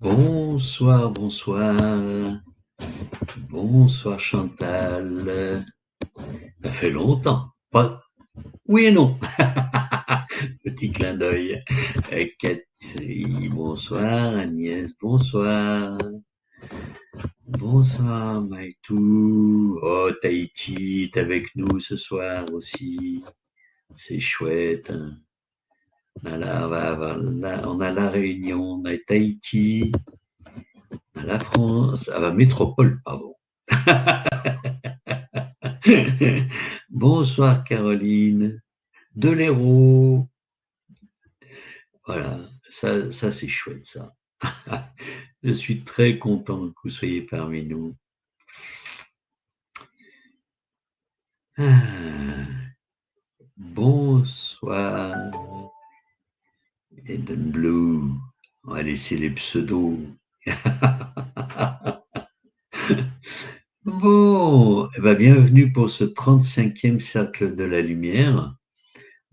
Bonsoir, bonsoir, bonsoir Chantal. Ça fait longtemps. Pas... Oui et non. Petit clin d'œil. Catherine, bonsoir. Agnès, bonsoir. Bonsoir Maïtou. Oh, Tahiti est avec nous ce soir aussi. C'est chouette, hein. On a la Réunion, on a Tahiti, on a la France, la métropole, pardon. Bonsoir Caroline, de l'Hérault. Voilà, ça c'est chouette ça. Je suis très content que vous soyez parmi nous. Ah, bonsoir Eden Blue. On va laisser les pseudos. Bon, eh ben, bienvenue pour ce 35e Cercle de la Lumière,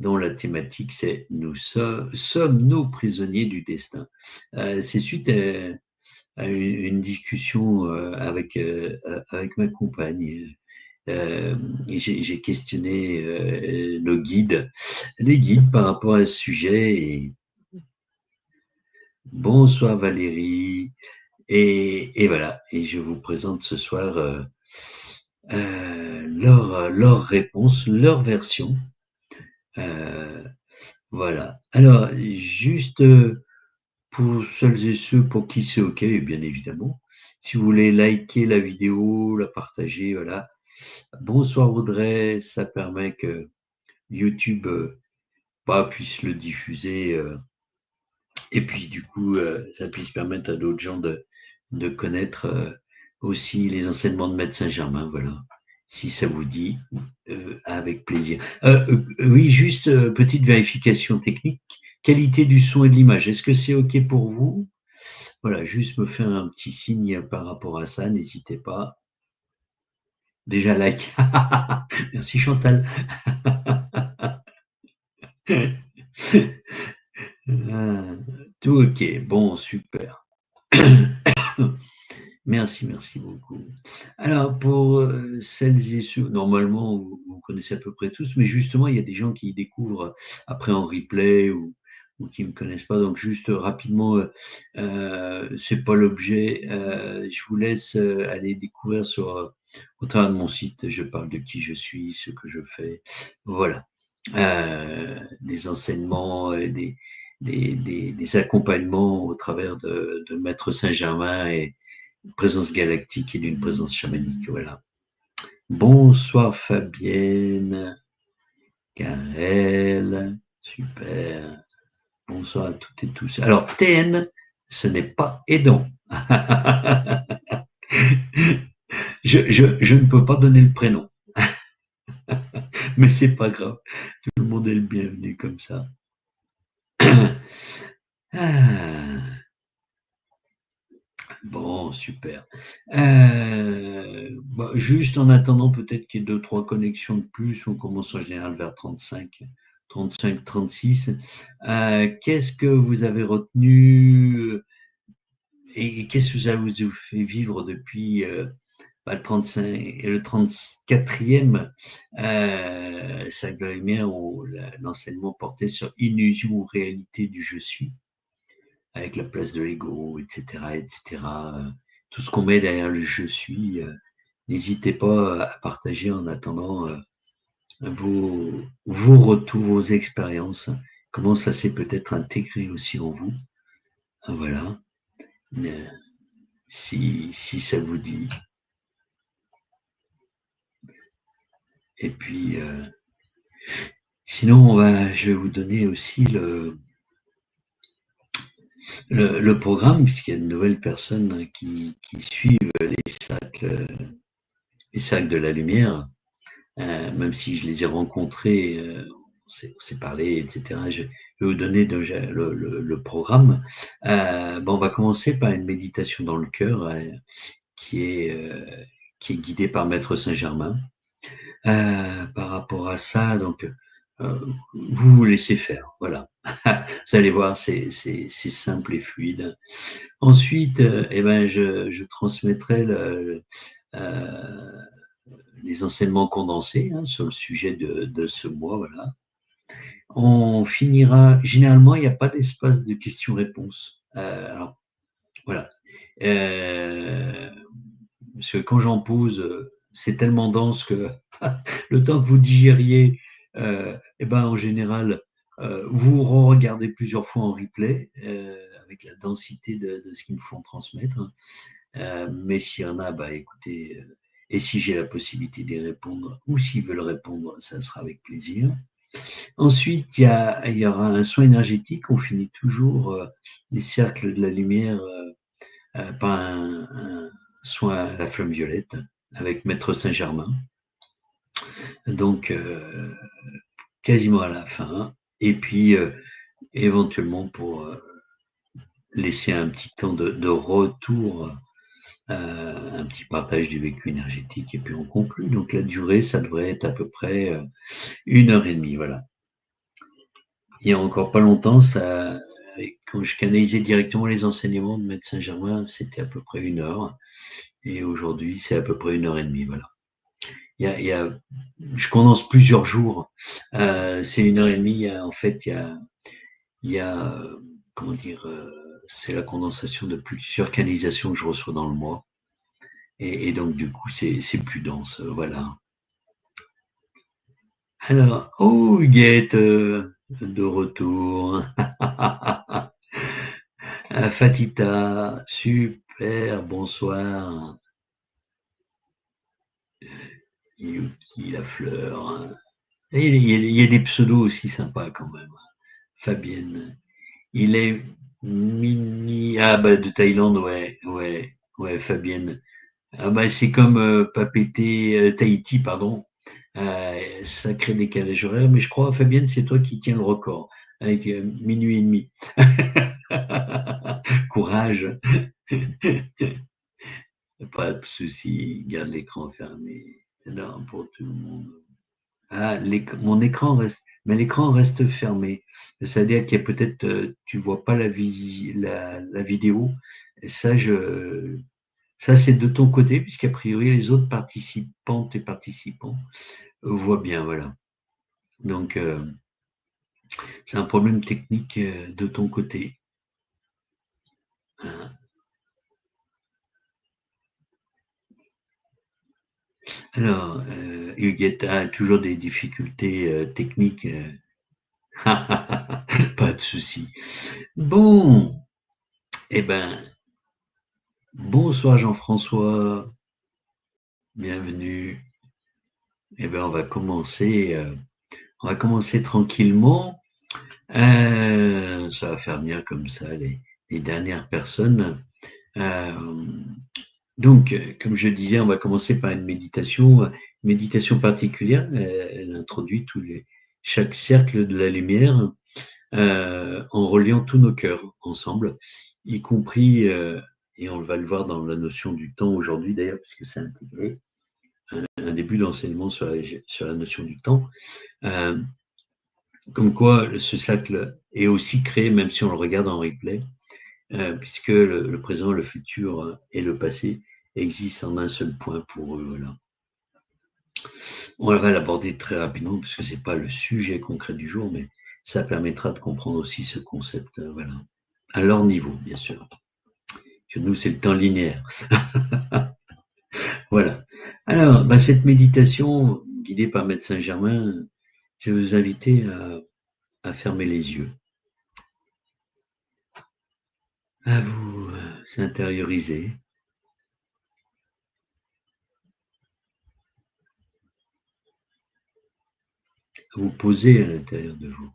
dont la thématique c'est Nous sommes-nous prisonniers du destin. C'est suite à une discussion avec ma compagne. J'ai questionné les guides par rapport à ce sujet. Et bonsoir Valérie. Et voilà, et je vous présente ce soir leur réponse, leur version. Voilà. Alors, juste pour celles et ceux pour qui c'est OK, bien évidemment, si vous voulez liker la vidéo, la partager, voilà. Bonsoir Audrey, ça permet que YouTube puisse le diffuser et puis du coup, ça puisse permettre à d'autres gens de connaître aussi les enseignements de Maître Saint-Germain, voilà. Si ça vous dit, avec plaisir. Oui, juste petite vérification technique. Qualité du son et de l'image. Est-ce que c'est OK pour vous? Voilà, juste me faire un petit signe par rapport à ça, n'hésitez pas. Déjà like. Merci Chantal. Tout OK. Bon, super. Merci beaucoup. Alors, pour celles et ceux, normalement, vous connaissez à peu près tous, mais justement, il y a des gens qui découvrent après en replay ou qui ne me connaissent pas. Donc, juste rapidement, c'est pas l'objet. Je vous laisse aller découvrir au travers de mon site. Je parle de qui je suis, ce que je fais. Voilà. Des enseignements, des accompagnements au travers de Maître Saint-Germain et présence galactique et d'une présence chamanique. Voilà. Bonsoir Fabienne, Karel, super. Bonsoir à toutes et tous. Alors, TN, ce n'est pas aidant. Je ne peux pas donner le prénom, mais c'est pas grave. Tout le monde est le bienvenu comme ça. Ah, bon, super. Juste en attendant, peut-être qu'il y ait 2-3 connexions de plus. On commence en général vers 35, 36. Qu'est-ce que vous avez retenu et qu'est-ce que ça vous a fait vivre depuis le 35 et le 34e Cercle de la Lumière où l'enseignement portait sur illusion ou réalité du je suis, avec la place de l'ego, etc., etc. Tout ce qu'on met derrière le je suis. N'hésitez pas à partager en attendant vos retours, vos expériences, comment ça s'est peut-être intégré aussi en vous. Voilà. Si ça vous dit. Et puis, sinon, je vais vous donner aussi le programme, puisqu'il y a de nouvelles personnes qui suivent les cercles de la lumière, même si je les ai rencontrés, on s'est parlé, etc. Je vais vous donner le programme. On va commencer par une méditation dans le cœur qui est guidée par Maître Saint-Germain. Par rapport à ça, donc vous vous laissez faire. Voilà. Vous allez voir, c'est simple et fluide. Ensuite, eh ben, je transmettrai les enseignements condensés sur le sujet de ce mois. Voilà. On finira, généralement, il n'y a pas d'espace de questions-réponses. Alors, voilà. Parce que quand j'en pose, c'est tellement dense que le temps que vous digériez, eh ben, en général, vous regardez plusieurs fois en replay avec la densité de ce qu'il me faut transmettre. Mais s'il y en a, bah, écoutez, et si j'ai la possibilité d'y répondre ou s'ils veulent répondre, ça sera avec plaisir. Ensuite, il y aura un soin énergétique. On finit toujours les cercles de la lumière par un soin à la flamme violette avec Maître Saint-Germain. Donc, quasiment à la fin. Et puis, éventuellement, pour laisser un petit temps de retour, un petit partage du vécu énergétique, et puis on conclut. Donc, la durée, ça devrait être à peu près 1h30. Voilà. Il y a encore pas longtemps, quand je canalisais directement les enseignements de Maître Saint-Germain, c'était à peu près 1 heure. Et aujourd'hui, c'est à peu près 1h30. Voilà. Je condense plusieurs jours. C'est 1h30. En fait, il y a comment dire, c'est la condensation de plusieurs canalisations que je reçois dans le mois. Et donc, du coup, c'est plus dense. Voilà. Alors, oh, Huguette, de retour. Fatita, super, bonsoir. Yuki, la fleur. Et il y a des pseudos aussi sympas quand même. Fabienne. Il est mini. Ah, bah, de Thaïlande, ouais, Fabienne. Ah, bah, c'est comme Papété, Tahiti, pardon. Sacré décalage horaire, mais je crois, Fabienne, c'est toi qui tiens le record, avec minuit et demi. Courage. Pas de souci, garde l'écran fermé. Non, pour tout le monde. Ah, mon écran reste, mais l'écran reste fermé. C'est-à-dire qu'il y a peut-être, tu vois pas la vidéo. Et ça c'est de ton côté, puisqu'a priori les autres participantes et participants voient bien, voilà. Donc c'est un problème technique de ton côté. Hein. Alors, Huguette a toujours des difficultés techniques. Pas de souci. Bon, eh ben, bonsoir Jean-François, bienvenue. Eh ben, on va commencer tranquillement. Ça va faire venir comme ça les dernières personnes. Euh, donc, comme je disais, on va commencer par une méditation particulière. Elle introduit chaque cercle de la lumière en reliant tous nos cœurs ensemble, y compris, et on va le voir dans la notion du temps aujourd'hui d'ailleurs, puisque c'est intégré, un début d'enseignement sur la notion du temps. Comme quoi, ce cercle est aussi créé, même si on le regarde en replay, puisque le présent, le futur et le passé existent en un seul point pour eux. Voilà. On va l'aborder très rapidement, puisque ce n'est pas le sujet concret du jour, mais ça permettra de comprendre aussi ce concept, voilà. À leur niveau, bien sûr. Chez nous, c'est le temps linéaire. Voilà. Alors, cette méditation, guidée par Maître Saint-Germain, je vais vous inviter à fermer les yeux, à vous intérioriser, à vous poser à l'intérieur de vous.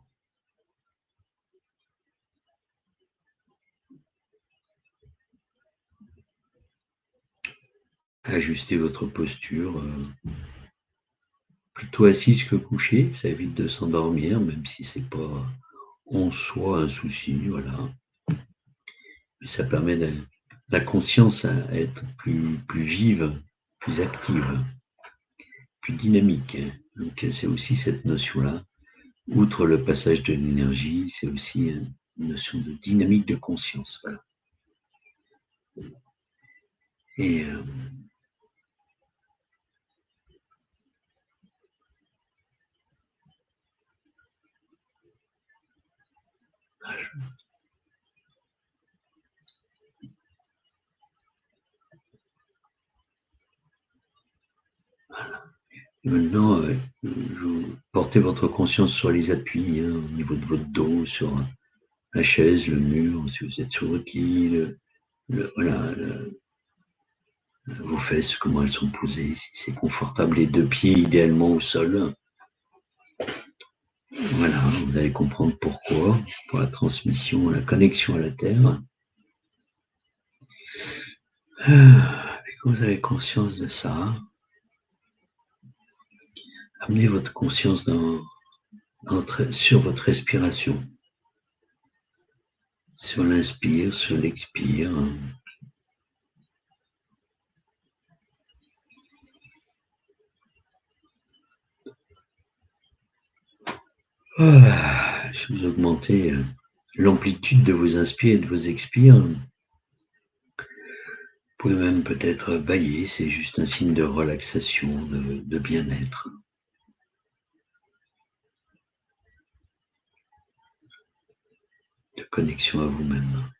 Ajustez votre posture, plutôt assise que couchée, ça évite de s'endormir, même si c'est pas en soi un souci, voilà. Mais ça permet la conscience à être plus vive, plus active, plus dynamique. Donc c'est aussi cette notion-là outre le passage de l'énergie, c'est aussi une notion de dynamique de conscience. Voilà. Et maintenant, vous portez votre conscience sur les appuis, au niveau de votre dos, sur la chaise, le mur, si vous êtes sur votre lit, voilà, vos fesses, comment elles sont posées, si c'est confortable, les deux pieds idéalement au sol. Voilà, vous allez comprendre pourquoi, pour la transmission, la connexion à la Terre. Et quand vous avez conscience de ça, amenez votre conscience sur votre respiration. Sur l'inspire, sur l'expire. Si vous augmentez l'amplitude de vos inspires et de vos expires, vous pouvez même peut-être bailler, c'est juste un signe de relaxation, de bien-être. De connexion à vous-même.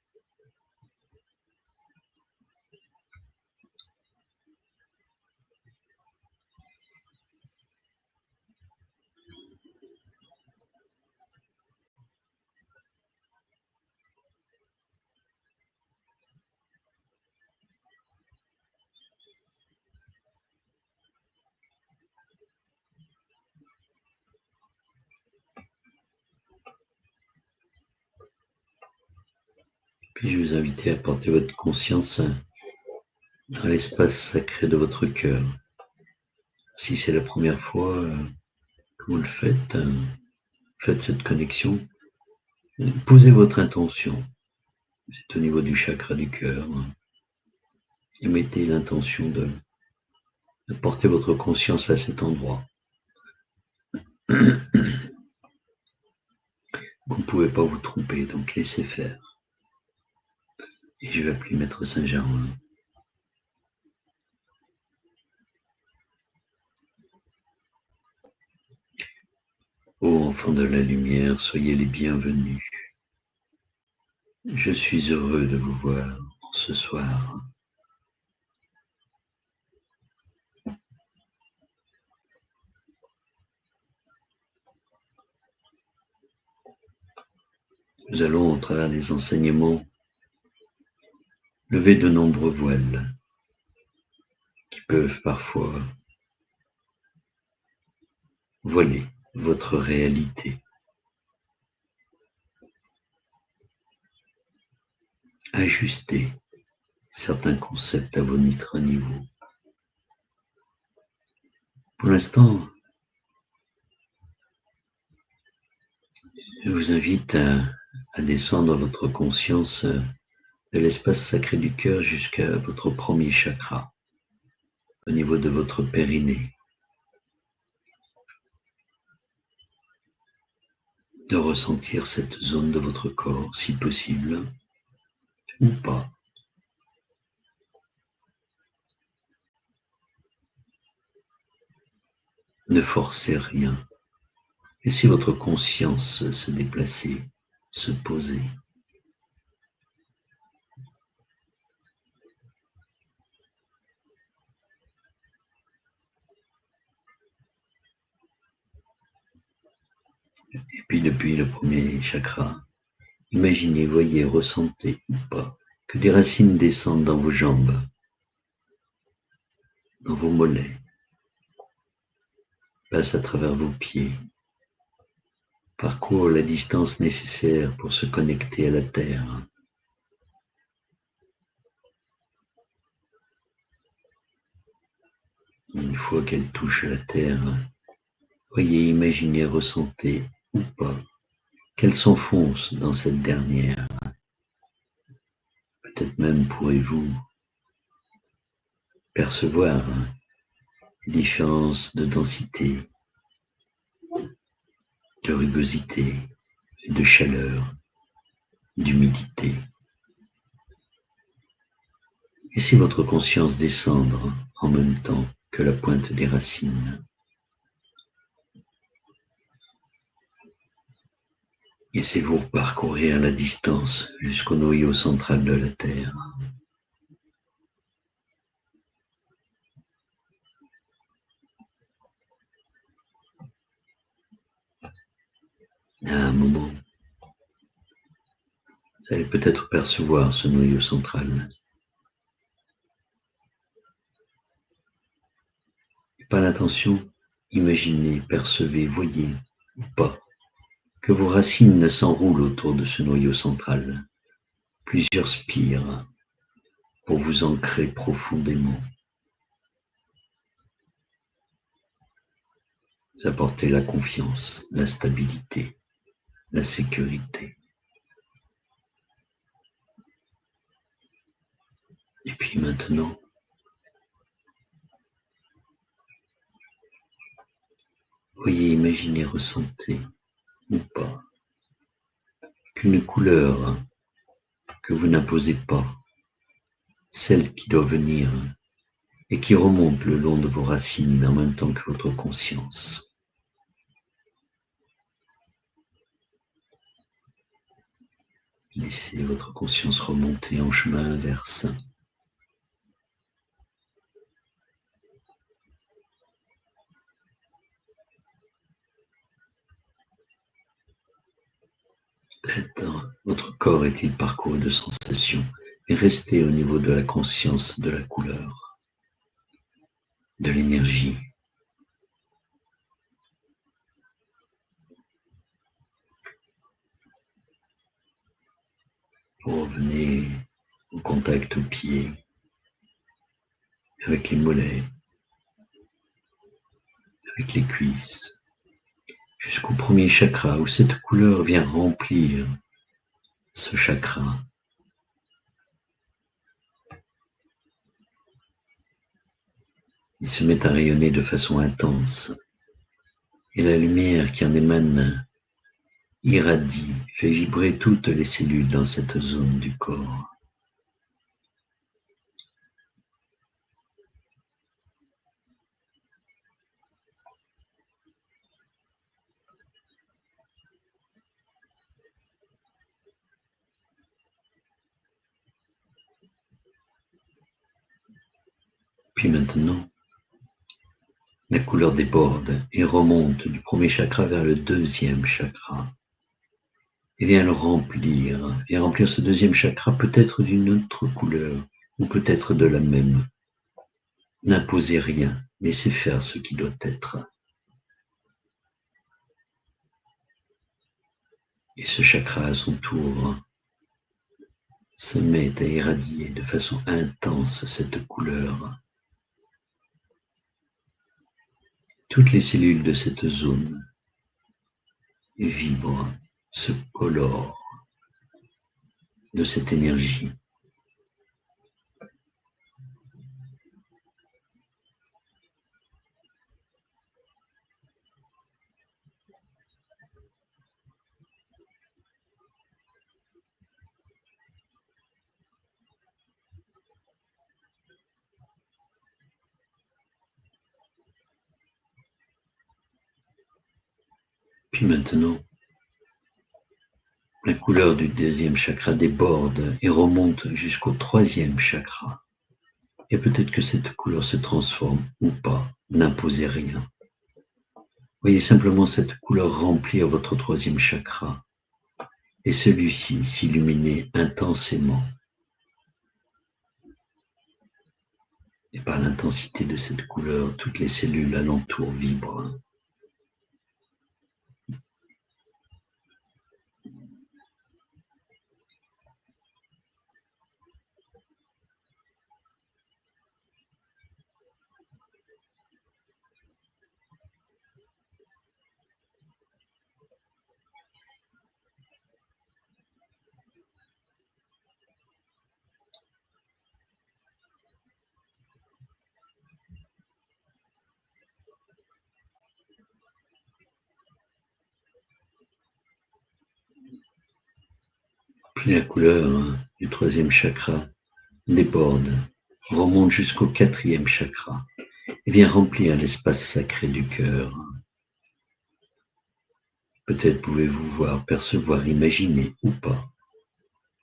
Puis je vous invite à porter votre conscience dans l'espace sacré de votre cœur. Si c'est la première fois que vous le faites, faites cette connexion, posez votre intention. C'est au niveau du chakra du cœur. Et mettez l'intention de porter votre conscience à cet endroit. Vous ne pouvez pas vous tromper, donc laissez faire. Et je vais appeler Maître Saint-Germain. Ô enfants de la lumière, soyez les bienvenus. Je suis heureux de vous voir ce soir. Nous allons, au travers des enseignements, lever de nombreux voiles qui peuvent parfois voiler votre réalité. Ajustez certains concepts à votre niveau. Pour l'instant, je vous invite à descendre votre conscience de l'espace sacré du cœur jusqu'à votre premier chakra, au niveau de votre périnée. De ressentir cette zone de votre corps, si possible, ou pas. Ne forcez rien. Laissez votre conscience se déplacer, se poser. Et puis depuis le premier chakra, imaginez, voyez, ressentez ou pas que des racines descendent dans vos jambes, dans vos mollets, passent à travers vos pieds, parcourent la distance nécessaire pour se connecter à la terre. Une fois qu'elle touche la terre, voyez, imaginez, ressentez ou pas qu'elle s'enfonce dans cette dernière. Peut-être même pourrez-vous percevoir les différences de densité de rugosité, de chaleur, d'humidité. Laissez votre conscience descendre en même temps que la pointe des racines. Laissez-vous parcourir la distance jusqu'au noyau central de la Terre. À un moment, vous allez peut-être percevoir ce noyau central. Et par l'intention, imaginez, percevez, voyez ou pas que vos racines s'enroulent autour de ce noyau central. Plusieurs spires pour vous ancrer profondément. Vous apportez la confiance, la stabilité, la sécurité. Et puis maintenant, voyez, imaginez, ressentez, ou pas, qu'une couleur que vous n'imposez pas, celle qui doit venir et qui remonte le long de vos racines en même temps que votre conscience. Laissez votre conscience remonter en chemin inverse. Peut-être votre corps est-il parcouru de sensations et restez au niveau de la conscience de la couleur, de l'énergie. Vous revenez au contact aux pieds, avec les mollets, avec les cuisses, jusqu'au premier chakra où cette couleur vient remplir ce chakra. Il se met à rayonner de façon intense et la lumière qui en émane irradie, fait vibrer toutes les cellules dans cette zone du corps. Puis maintenant, la couleur déborde et remonte du premier chakra vers le deuxième chakra et vient remplir ce deuxième chakra peut-être d'une autre couleur ou peut-être de la même. N'imposez rien, laissez faire ce qui doit être. Et ce chakra à son tour se met à irradier de façon intense cette couleur. Toutes les cellules de cette zone vibrent, se colorent de cette énergie. Puis maintenant, la couleur du deuxième chakra déborde et remonte jusqu'au troisième chakra. Et peut-être que cette couleur se transforme ou pas, n'imposez rien. Voyez simplement cette couleur remplir votre troisième chakra et celui-ci s'illuminer intensément. Et par l'intensité de cette couleur, toutes les cellules alentour vibrent. Puis la couleur du troisième chakra déborde, remonte jusqu'au quatrième chakra et vient remplir l'espace sacré du cœur. Peut-être pouvez-vous voir, percevoir, imaginer ou pas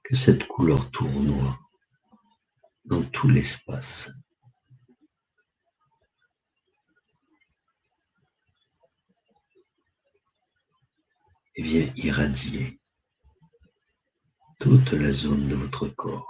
que cette couleur tournoie dans tout l'espace. Et vient irradier toute la zone de votre corps.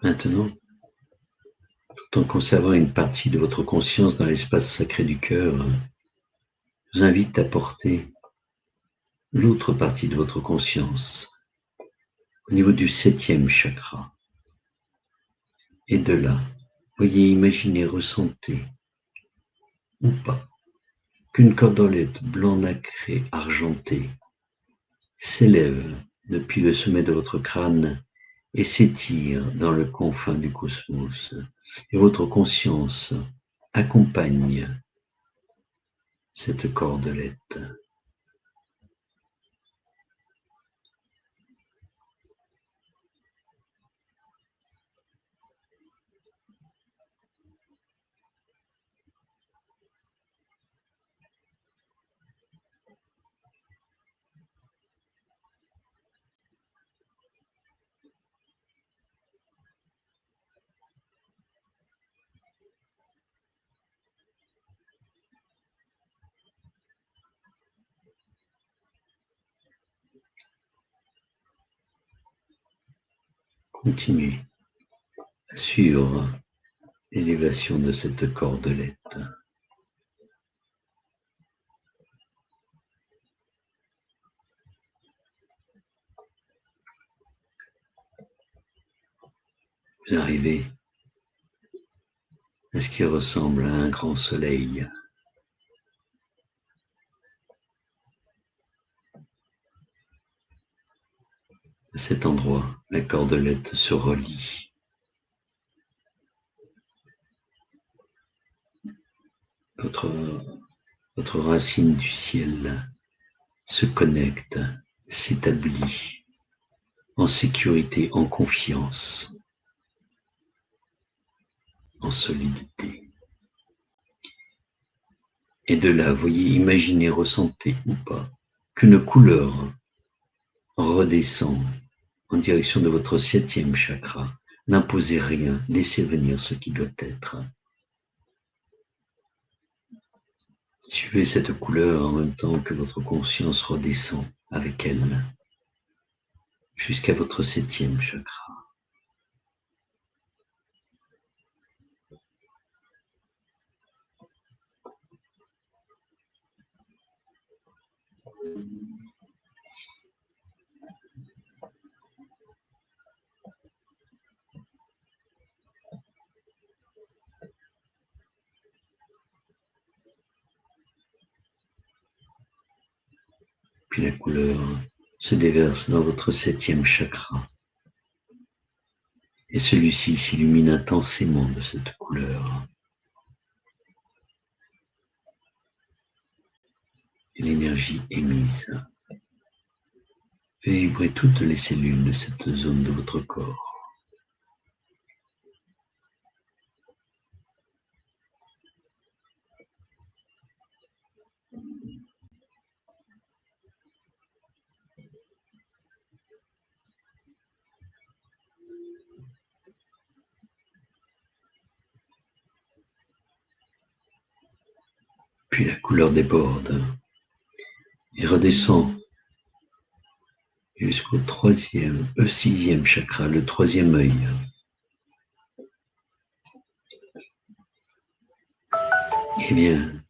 Maintenant, tout en conservant une partie de votre conscience dans l'espace sacré du cœur, je vous invite à porter l'autre partie de votre conscience au niveau du septième chakra. Et de là, voyez, imaginez, ressentez, ou pas, qu'une cordelette blanc nacré argentée s'élève depuis le sommet de votre crâne et s'étire dans le confin du cosmos. Et votre conscience accompagne cette cordelette. Continuez à suivre l'élévation de cette cordelette. Vous arrivez à ce qui ressemble à un grand soleil. À cet endroit, la cordelette se relie. Votre racine du ciel se connecte, s'établit en sécurité, en confiance, en solidité. Et de là, voyez, imaginez, ressentez ou pas, qu'une couleur redescend en direction de votre septième chakra. N'imposez rien, laissez venir ce qui doit être. Suivez cette couleur en même temps que votre conscience redescend avec elle jusqu'à votre septième chakra. Puis la couleur se déverse dans votre septième chakra. Et celui-ci s'illumine intensément de cette couleur. Et l'énergie émise fait vibrer toutes les cellules de cette zone de votre corps. Puis la couleur déborde et redescend jusqu'au sixième chakra, le troisième œil. Et vient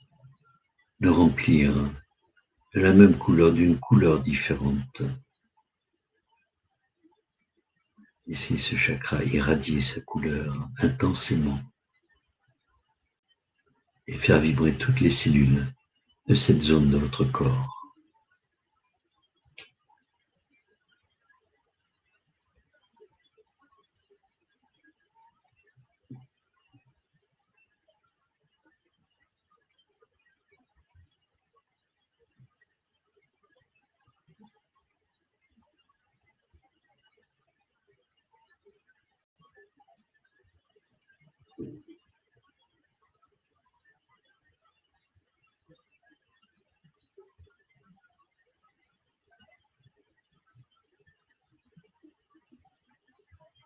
le remplir de la même couleur, d'une couleur différente. Laissez ce chakra irradier sa couleur intensément. et faire vibrer toutes les cellules de cette zone de votre corps.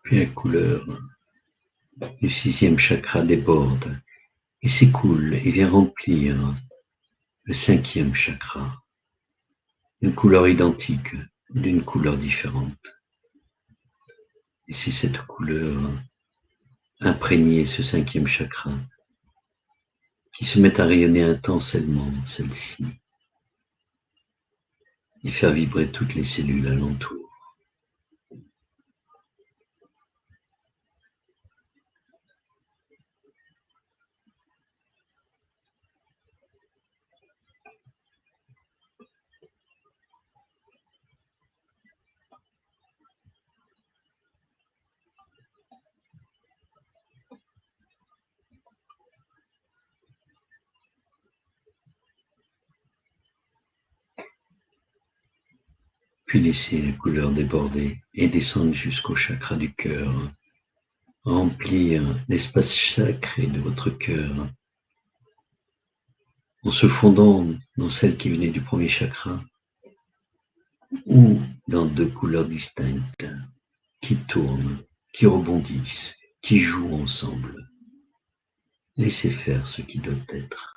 Puis la couleur du 6e chakra déborde et s'écoule et vient remplir le 5e chakra, d'une couleur identique, d'une couleur différente. Et c'est cette couleur imprégner ce 5e chakra qui se met à rayonner intensément, celle-ci, et faire vibrer toutes les cellules alentour. Puis laissez les couleurs déborder et descendre jusqu'au chakra du cœur, remplir l'espace sacré de votre cœur, en se fondant dans celle qui venait du premier chakra, ou dans 2 couleurs distinctes, qui tournent, qui rebondissent, qui jouent ensemble. Laissez faire ce qui doit être.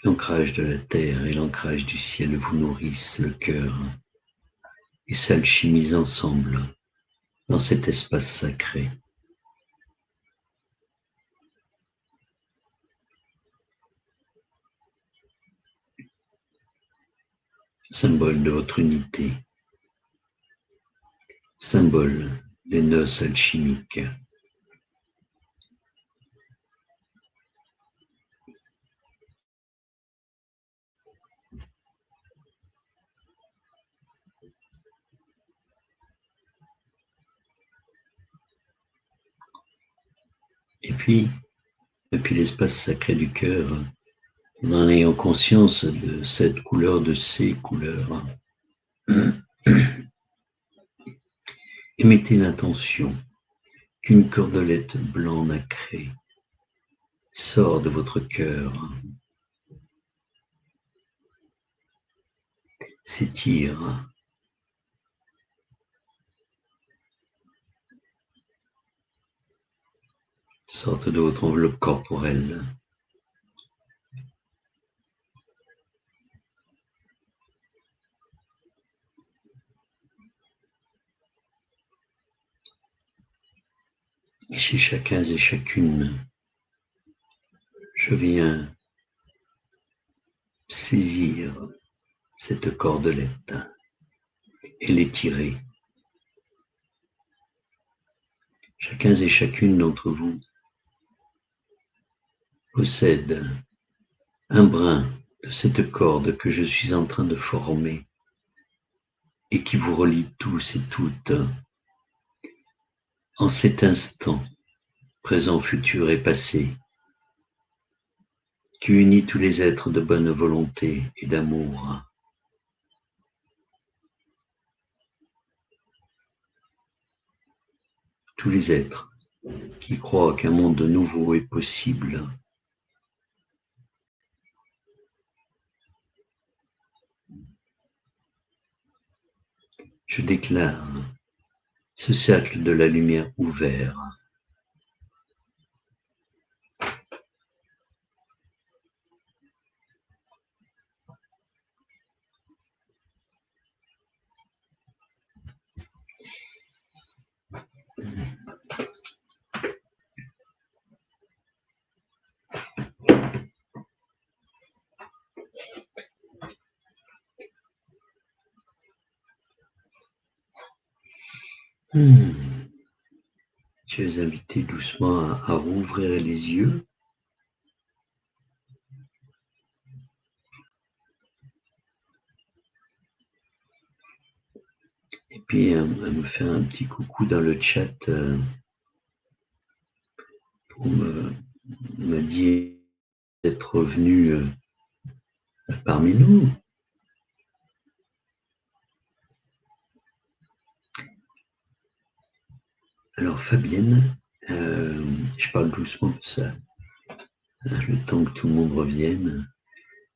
L'ancrage de la terre et l'ancrage du ciel vous nourrissent le cœur et s'alchimisent ensemble dans cet espace sacré. Symbole de votre unité, symbole des noces alchimiques. Et puis, depuis l'espace sacré du cœur, en ayant conscience de cette couleur, de ces couleurs, émettez l'intention qu'une cordelette blanc nacrée sort de votre cœur, s'étire, sorte de votre enveloppe corporelle, et chez chacun et chacune, je viens saisir cette cordelette et l'étirer. Chacun et chacune d'entre vous possède un brin de cette corde que je suis en train de former et qui vous relie tous et toutes en cet instant, présent, futur et passé, qui unit tous les êtres de bonne volonté et d'amour. Tous les êtres qui croient qu'un monde nouveau est possible. Je déclare ce cercle de la lumière ouvert. Je vais inviter doucement à rouvrir les yeux. Et puis à me faire un petit coucou dans le chat pour me dire d'être revenu parmi nous. Alors Fabienne, je parle doucement de ça, le temps que tout le monde revienne.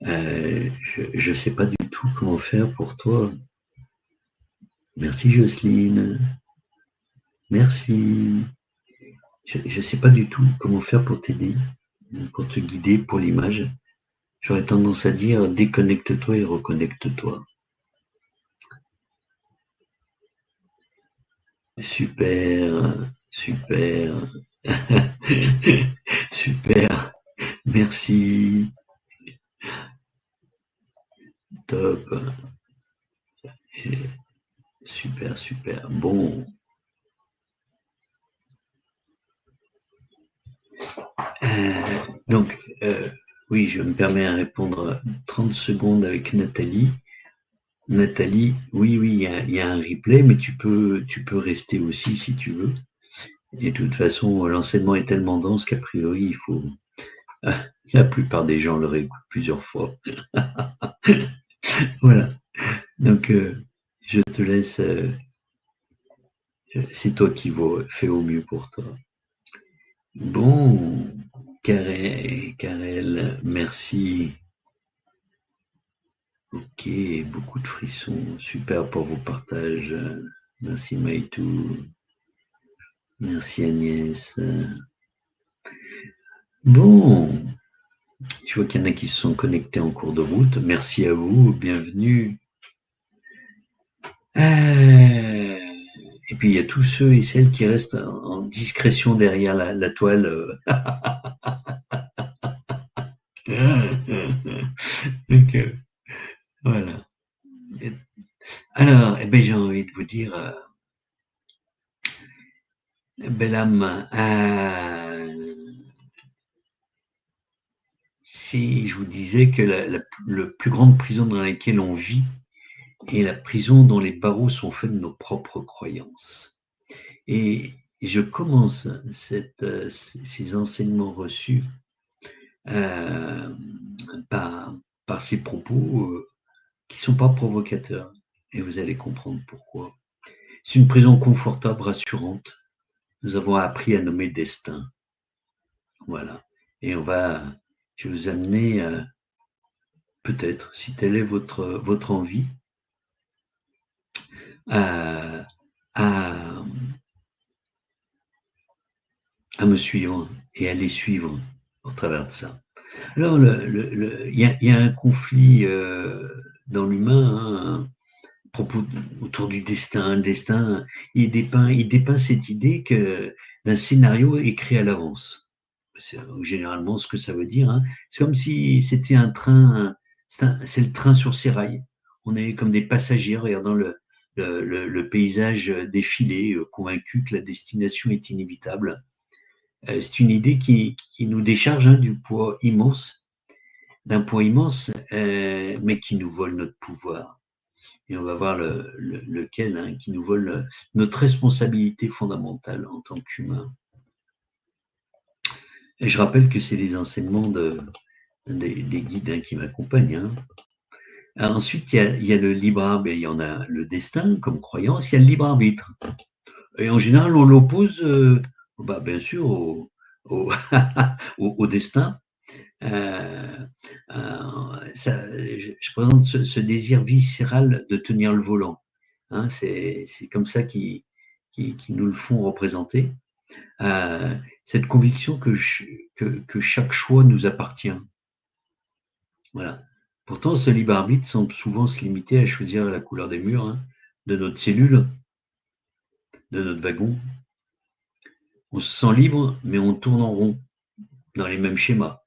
Je ne sais pas du tout comment faire pour toi. Merci Jocelyne. Merci. Je ne sais pas du tout comment faire pour t'aider, pour te guider pour l'image. J'aurais tendance à dire déconnecte-toi et reconnecte-toi. Super, super, super. Merci. Top. Super, super. Bon. Donc, oui, je me permets de répondre 30 secondes avec Nathalie. Nathalie, oui, il y a un replay, mais tu peux rester aussi si tu veux. Et de toute façon, l'enseignement est tellement dense qu'a priori, il faut. La plupart des gens le réécoutent plusieurs fois. Voilà. Donc, je te laisse. C'est toi qui fais au mieux pour toi. Bon, Karel, merci. Ok, beaucoup de frissons. Super pour vos partages. Merci Maïtou. Merci Agnès. Bon, je vois qu'il y en a qui se sont connectés en cours de route. Merci à vous, bienvenue. Et puis il y a tous ceux et celles qui restent en discrétion derrière la toile. Donc, voilà. Alors, j'ai envie de vous dire, belle âme, si je vous disais que la plus grande prison dans laquelle on vit est la prison dont les barreaux sont faits de nos propres croyances. Et je commence ces enseignements reçus par ces propos qui ne sont pas provocateurs. Et vous allez comprendre pourquoi. C'est une prison confortable, rassurante. Nous avons appris à nommer destin. Voilà. Et je vais vous amener, peut-être, si telle est votre envie, à, à, à me suivre et à les suivre au travers de ça. Alors, il y a un conflit dans l'humain, hein, autour du destin. Le destin, il dépeint cette idée d'un scénario écrit à l'avance. C'est généralement ce que ça veut dire. Hein. C'est comme si c'était un train, c'est le train sur ses rails. On est comme des passagers regardant le paysage défiler, convaincus que la destination est inévitable. C'est une idée qui nous décharge d'un poids immense, mais qui nous vole notre pouvoir. Et on va voir lequel, hein, qui nous vole notre responsabilité fondamentale en tant qu'humain. Et je rappelle que c'est les enseignements des guides, hein, qui m'accompagnent. Hein. Ensuite, il y a le libre arbitre, il y en a le destin comme croyance, il y a le libre arbitre. Et en général, on l'oppose, bien sûr, au destin. Je présente ce désir viscéral de tenir le volant. Hein, c'est comme ça qu'ils nous le font représenter. Cette conviction que chaque choix nous appartient. Voilà. Pourtant, ce libre arbitre semble souvent se limiter à choisir la couleur des murs, hein, de notre cellule, de notre wagon. On se sent libre, mais on tourne en rond, dans les mêmes schémas.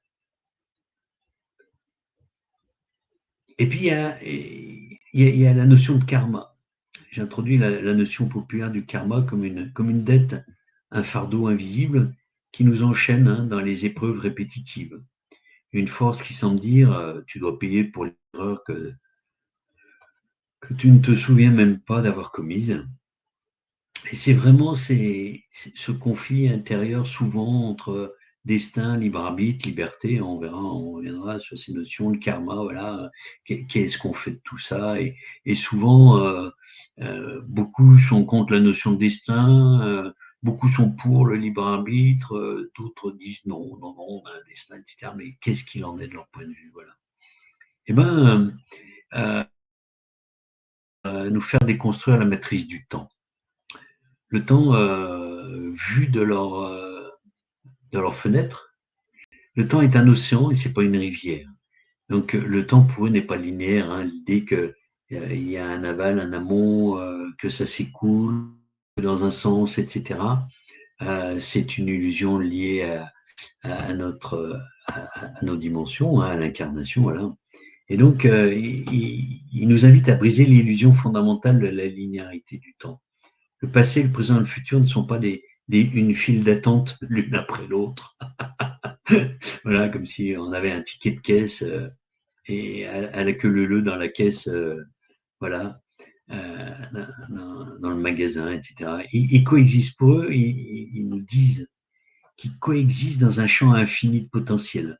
Et puis, il y a la notion de karma. j'introduis la notion populaire du karma comme une dette, un fardeau invisible qui nous enchaîne dans les épreuves répétitives. Une force qui semble dire tu dois payer pour l'erreur que tu ne te souviens même pas d'avoir commise. Et c'est vraiment ce conflit intérieur souvent entre destin, libre arbitre, liberté, on reviendra sur ces notions, le karma, voilà, qu'est-ce qu'on fait de tout ça, et souvent, beaucoup sont contre la notion de destin, beaucoup sont pour le libre arbitre, d'autres disent non, non, non, on a un destin, etc. Mais qu'est-ce qu'il en est de leur point de vue, voilà. Eh bien, nous faire déconstruire la matrice du temps. Le temps, vu de leur fenêtre, le temps est un océan et c'est pas une rivière. Donc le temps pour eux n'est pas linéaire. L'idée qu'il y a un aval, un amont, que ça s'écoule dans un sens, etc. C'est une illusion liée à nos dimensions, à l'incarnation, voilà. Et donc il nous invite à briser l'illusion fondamentale de la linéarité du temps. Le passé, le présent et le futur ne sont pas une file d'attente l'une après l'autre. Voilà, comme si on avait un ticket de caisse et à la queue leu dans la caisse, voilà, dans le magasin, etc. Ils coexistent pour eux, ils nous disent qu'ils coexistent dans un champ infini de potentiel.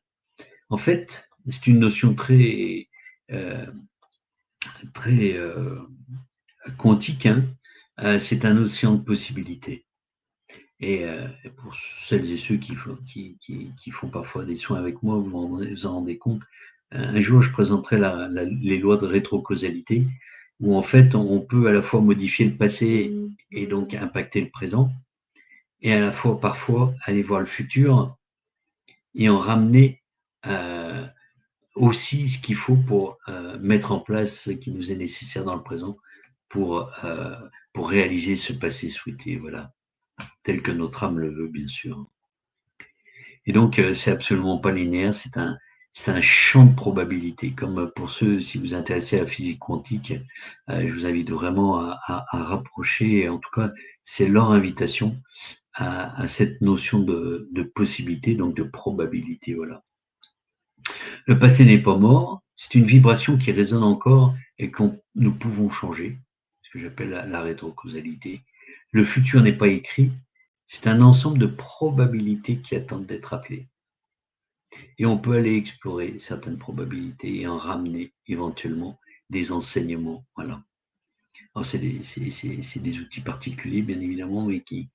En fait, c'est une notion très, très quantique, c'est un océan de possibilités. Et pour celles et ceux qui font parfois des soins avec moi, vous en rendez compte. Un jour, je présenterai les lois de rétrocausalité, où en fait, on peut à la fois modifier le passé et donc impacter le présent, et à la fois, parfois, aller voir le futur et en ramener aussi ce qu'il faut pour mettre en place ce qui nous est nécessaire dans le présent pour réaliser ce passé souhaité, voilà, tel que notre âme le veut, bien sûr. Et donc, c'est absolument pas linéaire, c'est un champ de probabilité. Comme pour ceux, si vous vous intéressez à la physique quantique, je vous invite vraiment à rapprocher, et en tout cas, c'est leur invitation à cette notion de possibilité, donc de probabilité, voilà. Le passé n'est pas mort, c'est une vibration qui résonne encore et que nous pouvons changer, ce que j'appelle la rétrocausalité. Le futur n'est pas écrit, c'est un ensemble de probabilités qui attendent d'être appelées. Et on peut aller explorer certaines probabilités et en ramener éventuellement des enseignements. Voilà. Alors c'est des outils particuliers, bien évidemment, mais qui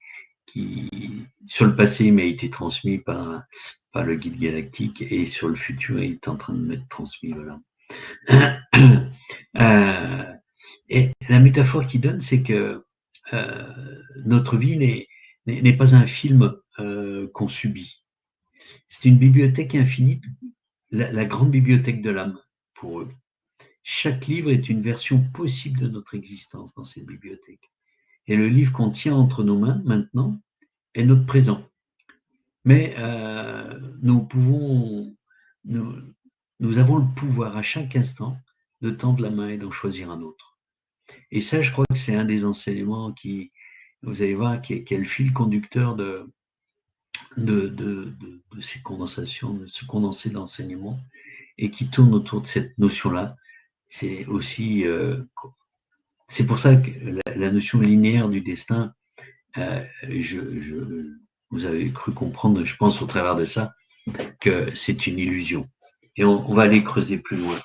sur le passé m'a été transmis par le guide galactique et sur le futur il est en train de m'être transmis. Voilà. Et la métaphore qu'il donne, c'est que notre vie n'est pas un film qu'on subit. C'est une bibliothèque infinie, la grande bibliothèque de l'âme pour eux. Chaque livre est une version possible de notre existence dans cette bibliothèque. Et le livre qu'on tient entre nos mains maintenant est notre présent. Mais nous avons le pouvoir à chaque instant de tendre la main et d'en choisir un autre. Et ça, je crois que c'est un des enseignements qui, vous allez voir, qui est le fil conducteur de ces condensations, de ce condensé d'enseignement, et qui tourne autour de cette notion-là. C'est aussi, c'est pour ça que la notion linéaire du destin, vous avez cru comprendre, je pense, au travers de ça, que c'est une illusion. Et on va aller creuser plus loin.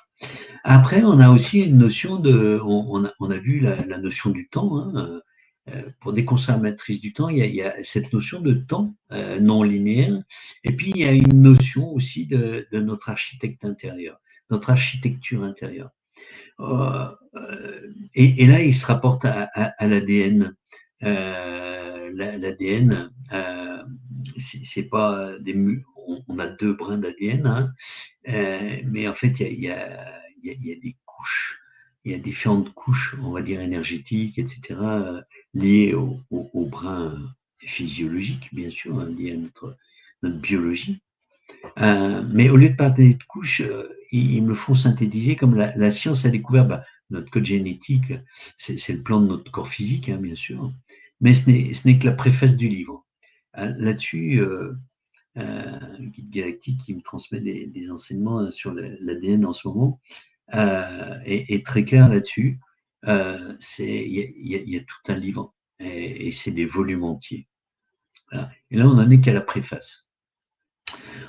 Après, on a aussi une notion on a vu la notion du temps. Pour déconstruire la matrice du temps, il y a cette notion de temps non linéaire. Et puis, il y a une notion aussi de notre architecte intérieur, notre architecture intérieure. Et là, il se rapporte à l'ADN. L'ADN, c'est pas des on a 2 brins d'ADN, mais en fait, il y a des couches, il y a différentes couches, on va dire énergétiques, etc., liées au brin physiologique, bien sûr, liées à notre biologie. Mais au lieu de parler de couches, ils me font synthétiser comme la science a découvert notre code génétique, c'est le plan de notre corps physique, hein, bien sûr, mais ce n'est que la préface du livre. Là-dessus, Guide Galactique qui me transmet des enseignements sur l'ADN en ce moment, est très clair là-dessus. Il y a tout un livre et c'est des volumes entiers. Voilà. Et là, on n'en est qu'à la préface.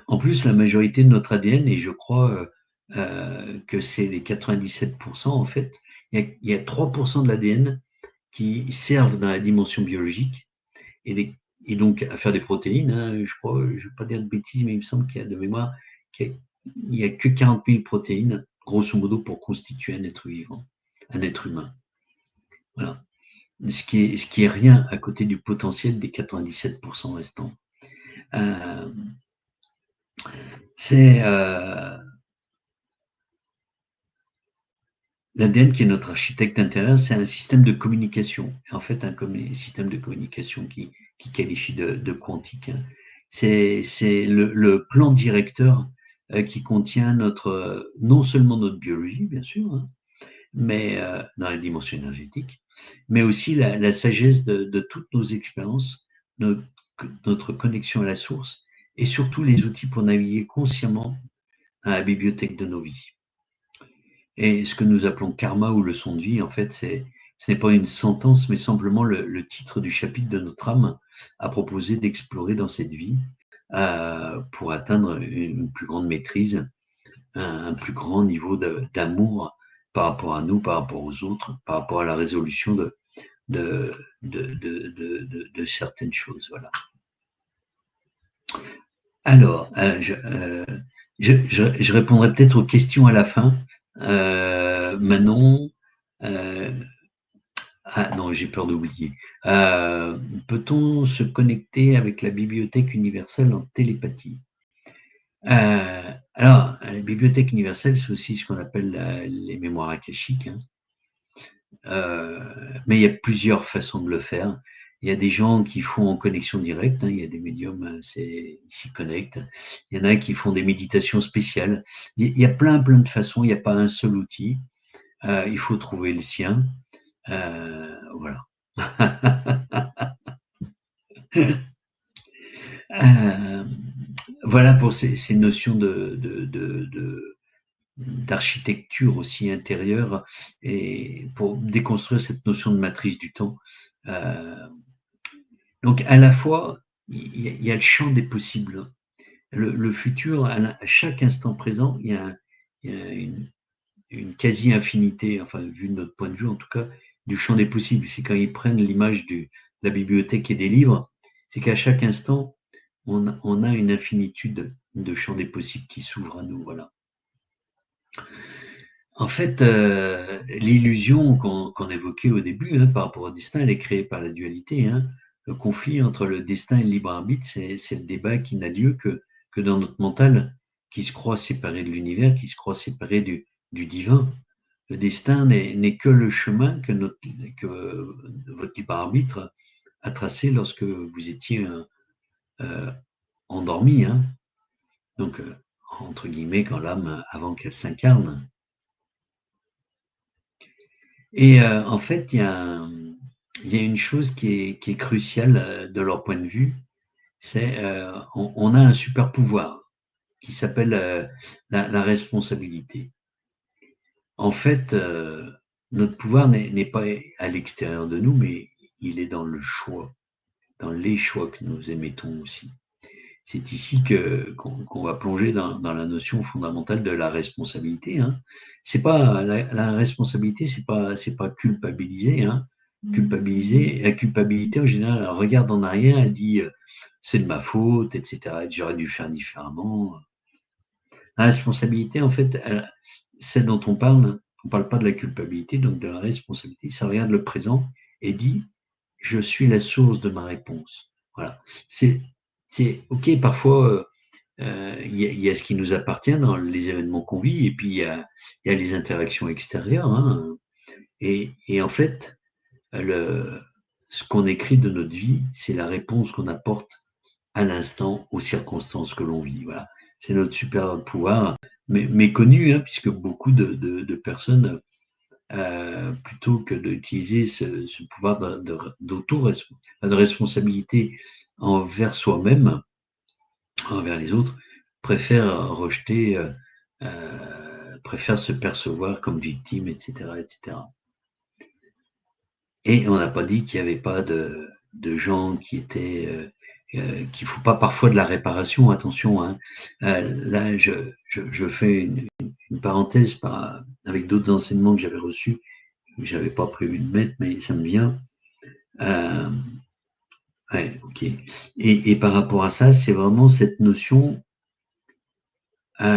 En plus, la majorité de notre ADN, et je crois que c'est les 97%, en fait, il y a 3% de l'ADN qui servent dans la dimension biologique et donc à faire des protéines. Hein, je crois, je ne vais pas dire de bêtises, mais il me semble qu'il y a de mémoire qu'il n'y a que 40 000 protéines, grosso modo, pour constituer un être vivant, un être humain. Voilà. Ce qui est rien à côté du potentiel des 97% restants. L'ADN qui est notre architecte intérieur, c'est un système de communication. En fait, un système de communication qui qualifie de quantique. Hein. C'est le plan directeur qui contient non seulement notre biologie, bien sûr, hein, mais dans la dimension énergétique, mais aussi la sagesse de toutes nos expériences, notre connexion à la source, et surtout les outils pour naviguer consciemment dans la bibliothèque de nos vies. Et ce que nous appelons karma ou leçon de vie, en fait, ce n'est pas une sentence, mais simplement le titre du chapitre de notre âme à proposer d'explorer dans cette vie pour atteindre une plus grande maîtrise, un plus grand niveau d'amour par rapport à nous, par rapport aux autres, par rapport à la résolution de certaines choses. Voilà. Alors, je répondrai peut-être aux questions à la fin. Manon, ah non, j'ai peur d'oublier. Peut-on se connecter avec la bibliothèque universelle en télépathie? Alors, la bibliothèque universelle, c'est aussi ce qu'on appelle les mémoires akashiques. Hein. Mais il y a plusieurs façons de le faire. Il y a des gens qui font en connexion directe, hein, il y a des médiums, ils s'y connectent. Il y en a qui font des méditations spéciales. Il y a plein de façons, il n'y a pas un seul outil. Il faut trouver le sien. Voilà. Voilà pour ces notions d'architecture aussi intérieure et pour déconstruire cette notion de matrice du temps. Donc à la fois, il y a le champ des possibles. Le futur, à chaque instant présent, il y a une quasi-infinité, enfin vu de notre point de vue en tout cas, du champ des possibles. C'est quand ils prennent l'image de la bibliothèque et des livres, c'est qu'à chaque instant, on a une infinitude de champs des possibles qui s'ouvrent à nous. Voilà. En fait, l'illusion qu'on évoquait au début hein, par rapport au destin, elle est créée par la dualité. Hein. Le conflit entre le destin et le libre arbitre, c'est le débat qui n'a lieu que dans notre mental, qui se croit séparé de l'univers, qui se croit séparé du divin. Le destin n'est que le chemin que votre libre arbitre a tracé lorsque vous étiez endormi. Hein. Donc, entre guillemets, quand l'âme, avant qu'elle s'incarne. Et en fait, il y a une chose qui est cruciale de leur point de vue, c'est on a un super pouvoir qui s'appelle la responsabilité. En fait, notre pouvoir n'est pas à l'extérieur de nous, mais il est dans le choix, dans les choix que nous émettons aussi. C'est ici qu'on va plonger dans la notion fondamentale de la responsabilité. Hein. C'est pas la responsabilité, c'est pas culpabiliser. Hein. Culpabiliser, la culpabilité en général, elle regarde en arrière, elle dit c'est de ma faute, etc. J'aurais dû faire différemment. La responsabilité, en fait, celle dont on parle pas de la culpabilité, donc de la responsabilité. Ça regarde le présent et dit je suis la source de ma réponse. Voilà. C'est ok, parfois il y a ce qui nous appartient dans les événements qu'on vit, et puis il y a les interactions extérieures. Hein. Et en fait, ce qu'on écrit de notre vie, c'est la réponse qu'on apporte à l'instant aux circonstances que l'on vit. Voilà. C'est notre super pouvoir, méconnu, hein, puisque beaucoup de personnes plutôt que d'utiliser ce pouvoir de responsabilité envers soi-même, envers les autres, préfère rejeter, préfère se percevoir comme victime, etc., etc. Et on n'a pas dit qu'il n'y avait pas de gens qui étaient qu'il ne faut pas parfois de la réparation, attention. Hein. Là, je fais une parenthèse avec d'autres enseignements que j'avais reçus, que je n'avais pas prévu de mettre, mais ça me vient. Ouais, ok. Et par rapport à ça, c'est vraiment cette notion. C'est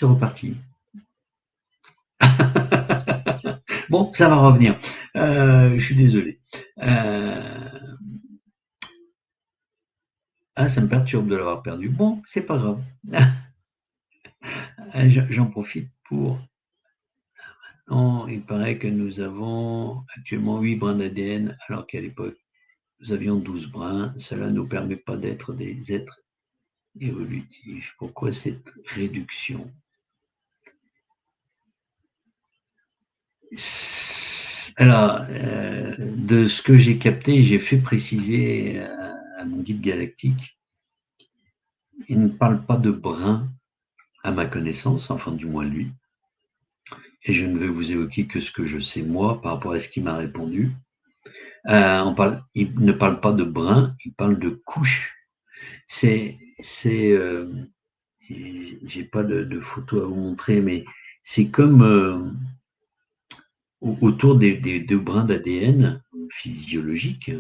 reparti. Bon, ça va revenir. Je suis désolé. Ça me perturbe de l'avoir perdu. Bon, c'est pas grave. J'en profite pour. Non, il paraît que nous avons actuellement 8 brins d'ADN, alors qu'à l'époque, nous avions 12 brins. Cela ne nous permet pas d'être des êtres évolutifs. Pourquoi cette réduction? Alors, de ce que j'ai capté, j'ai fait préciser à mon guide galactique, il ne parle pas de brins à ma connaissance, enfin du moins lui, et je ne vais vous évoquer que ce que je sais moi par rapport à ce qu'il m'a répondu. Il ne parle pas de brins, il parle de couches. J'ai pas de photo à vous montrer, mais c'est comme autour des deux brins d'ADN physiologique,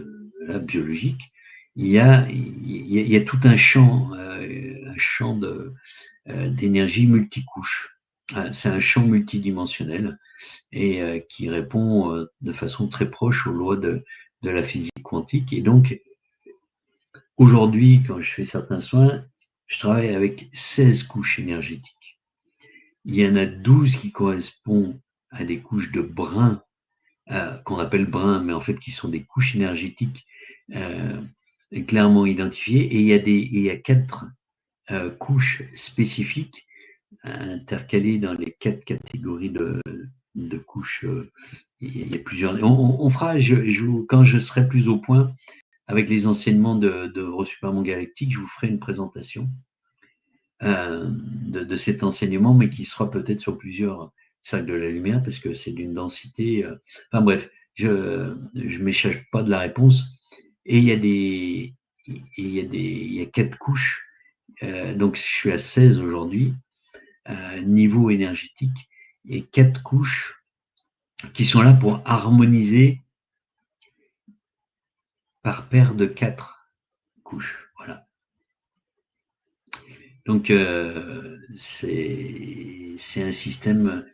biologique, il y a tout un champ d'énergie multicouche. C'est un champ multidimensionnel et qui répond de façon très proche aux lois de la physique quantique. Et donc, aujourd'hui, quand je fais certains soins, je travaille avec 16 couches énergétiques. Il y en a 12 qui correspondent à des couches de brins, qu'on appelle brins, mais en fait qui sont des couches énergétiques clairement identifiées. Et il y a 4 couches spécifiques intercalées dans les 4 catégories de couches. Il y a plusieurs. On fera, quand je serai plus au point avec les enseignements de Resupermon Galactique, je vous ferai une présentation de cet enseignement, mais qui sera peut-être sur plusieurs cercles de la lumière, parce que c'est d'une densité. Enfin bref, je ne m'échappe pas de la réponse. Et il y a 4 couches. Donc je suis à 16 aujourd'hui, niveau énergétique, et 4 couches qui sont là pour harmoniser par paire de 4 couches. Voilà. Donc c'est un système,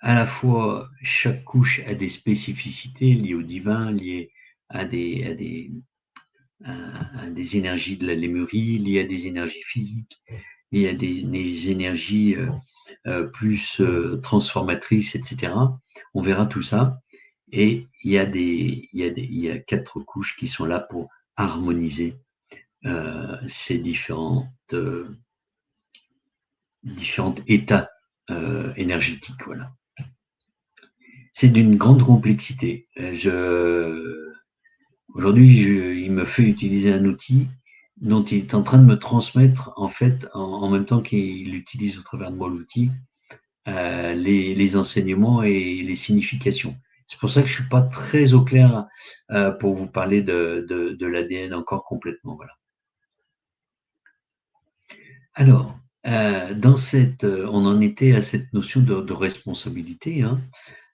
à la fois chaque couche a des spécificités liées au divin, liées à des énergies de la lémurie, liées à des énergies physiques, liées à des énergies plus transformatrices, etc. On verra tout ça. Et il y a 4 couches qui sont là pour harmoniser ces différents états énergétiques. Voilà. C'est d'une grande complexité. Aujourd'hui, il me fait utiliser un outil dont il est en train de me transmettre, en fait, en même temps qu'il utilise au travers de moi l'outil, les enseignements et les significations. C'est pour ça que je suis pas très au clair pour vous parler de l'ADN encore complètement. Voilà. Alors, on en était à cette notion de responsabilité, hein,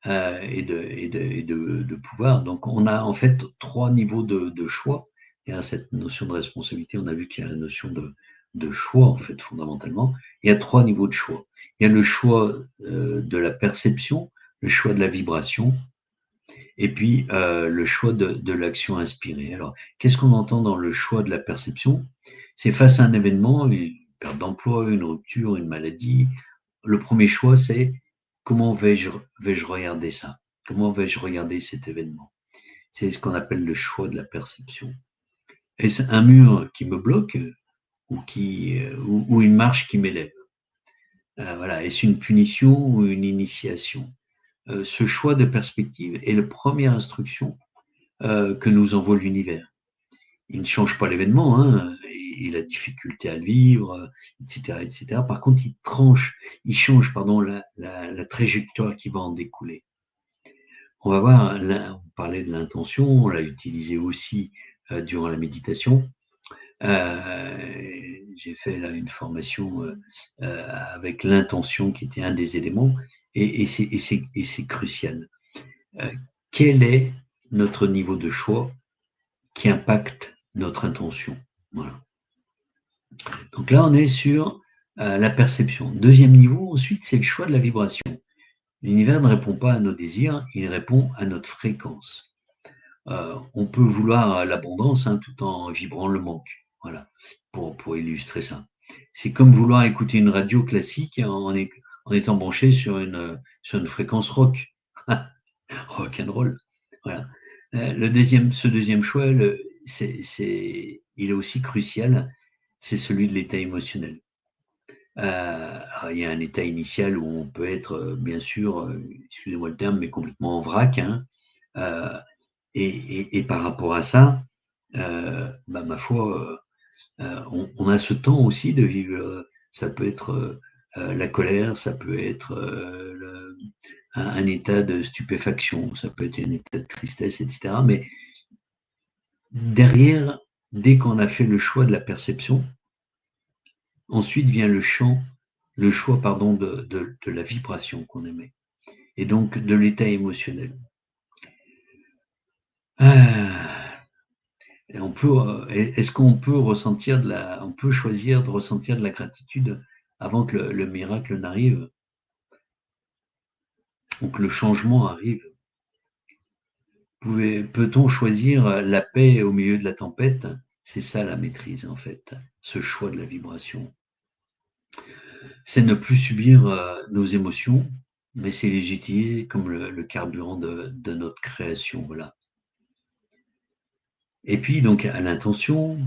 et de pouvoir. Donc, on a en fait 3 niveaux de choix. Il y a cette notion de responsabilité, on a vu qu'il y a la notion de choix, en fait, fondamentalement. Il y a 3 niveaux de choix. Il y a le choix de la perception, le choix de la vibration, et puis le choix de l'action inspirée. Alors, qu'est-ce qu'on entend dans le choix de la perception? C'est face à un événement, une perte d'emploi, une rupture, une maladie. Le premier choix, c'est comment vais-je regarder ça? Comment vais-je regarder cet événement? C'est ce qu'on appelle le choix de la perception. Est-ce un mur qui me bloque ou une marche qui m'élève? Voilà. Est-ce une punition ou une initiation? ce choix de perspective est la première instruction que nous envoie l'univers. Il ne change pas l'événement, hein, et la difficulté à le vivre, etc., etc. Par contre, il change, pardon, la trajectoire qui va en découler. On va voir, on parlait de l'intention, on l'a utilisé aussi durant la méditation. J'ai fait là une formation avec l'intention qui était un des éléments, et c'est crucial. Quel est notre niveau de choix qui impacte notre intention? Voilà. Donc là, on est sur la perception. Deuxième niveau, ensuite, c'est le choix de la vibration. L'univers ne répond pas à nos désirs, il répond à notre fréquence. On peut vouloir l'abondance tout en vibrant le manque. Voilà, pour illustrer ça. C'est comme vouloir écouter une radio classique en étant branché sur une fréquence rock. Rock and roll. Voilà. Ce deuxième choix, il est aussi crucial, c'est celui de l'état émotionnel. Il y a un état initial où on peut être, bien sûr, excusez-moi le terme, mais complètement en vrac. Et par rapport à ça, ma foi, on a ce temps aussi de vivre. Ça peut être la colère, ça peut être un état de stupéfaction, ça peut être un état de tristesse, etc. Mais derrière, dès qu'on a fait le choix de la perception, ensuite vient le choix de la vibration qu'on émet, et donc de l'état émotionnel. Est-ce qu'on peut on peut choisir de ressentir de la gratitude avant que le miracle n'arrive, ou que le changement arrive? Peut-on choisir la paix au milieu de la tempête? C'est ça la maîtrise, en fait, ce choix de la vibration. C'est ne plus subir nos émotions, mais c'est les utiliser comme le carburant de notre création. Voilà. Et puis, donc, à l'intention,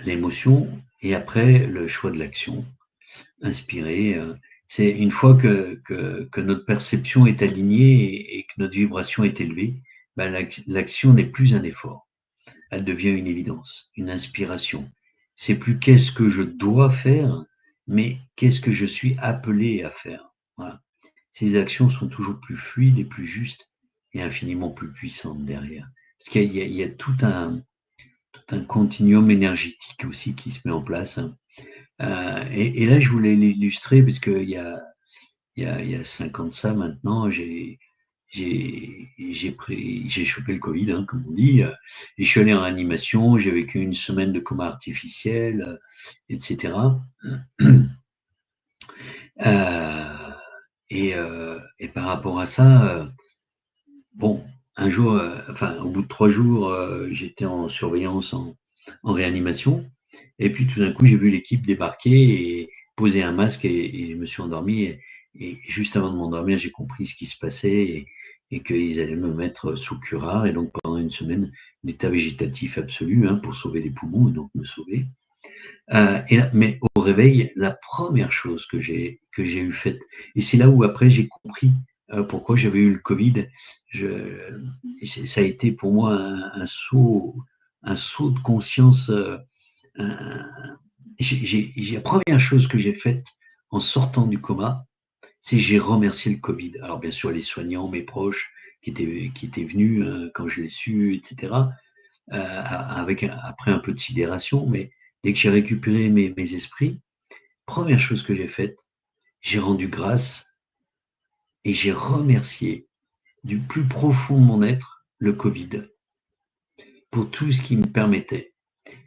l'émotion, et après, le choix de l'action. Inspirer. C'est une fois que notre perception est alignée et que notre vibration est élevée, l'action n'est plus un effort. Elle devient une évidence, une inspiration. C'est plus qu'est-ce que je dois faire, mais qu'est-ce que je suis appelé à faire. Voilà. Ces actions sont toujours plus fluides et plus justes et infiniment plus puissantes derrière. Parce qu'il y a tout un continuum énergétique aussi qui se met en place. Et là, je voulais l'illustrer parce qu'il y a 5 ans de ça maintenant, j'ai chopé le Covid, comme on dit, et je suis allé en réanimation, j'ai vécu une semaine de coma artificiel, etc. Et par rapport à ça, bon, un jour, au bout de 3 jours, j'étais en surveillance en réanimation, et puis tout d'un coup, j'ai vu l'équipe débarquer et poser un masque, et je me suis endormi, et juste avant de m'endormir, j'ai compris ce qui se passait, et qu'ils allaient me mettre sous curare, et donc pendant une semaine, l'état végétatif absolu, pour sauver les poumons, et donc me sauver. Mais au réveil, la première chose que j'ai eu faite, et c'est là où après j'ai compris pourquoi j'avais eu le Covid, ça a été pour moi un saut de conscience. La première chose que j'ai faite en sortant du coma, c'est j'ai remercié le Covid. Alors bien sûr les soignants, mes proches qui étaient venus quand je l'ai su, etc. Après un peu de sidération, mais dès que j'ai récupéré mes esprits, première chose que j'ai faite, j'ai rendu grâce et j'ai remercié du plus profond de mon être le Covid pour tout ce qui me permettait.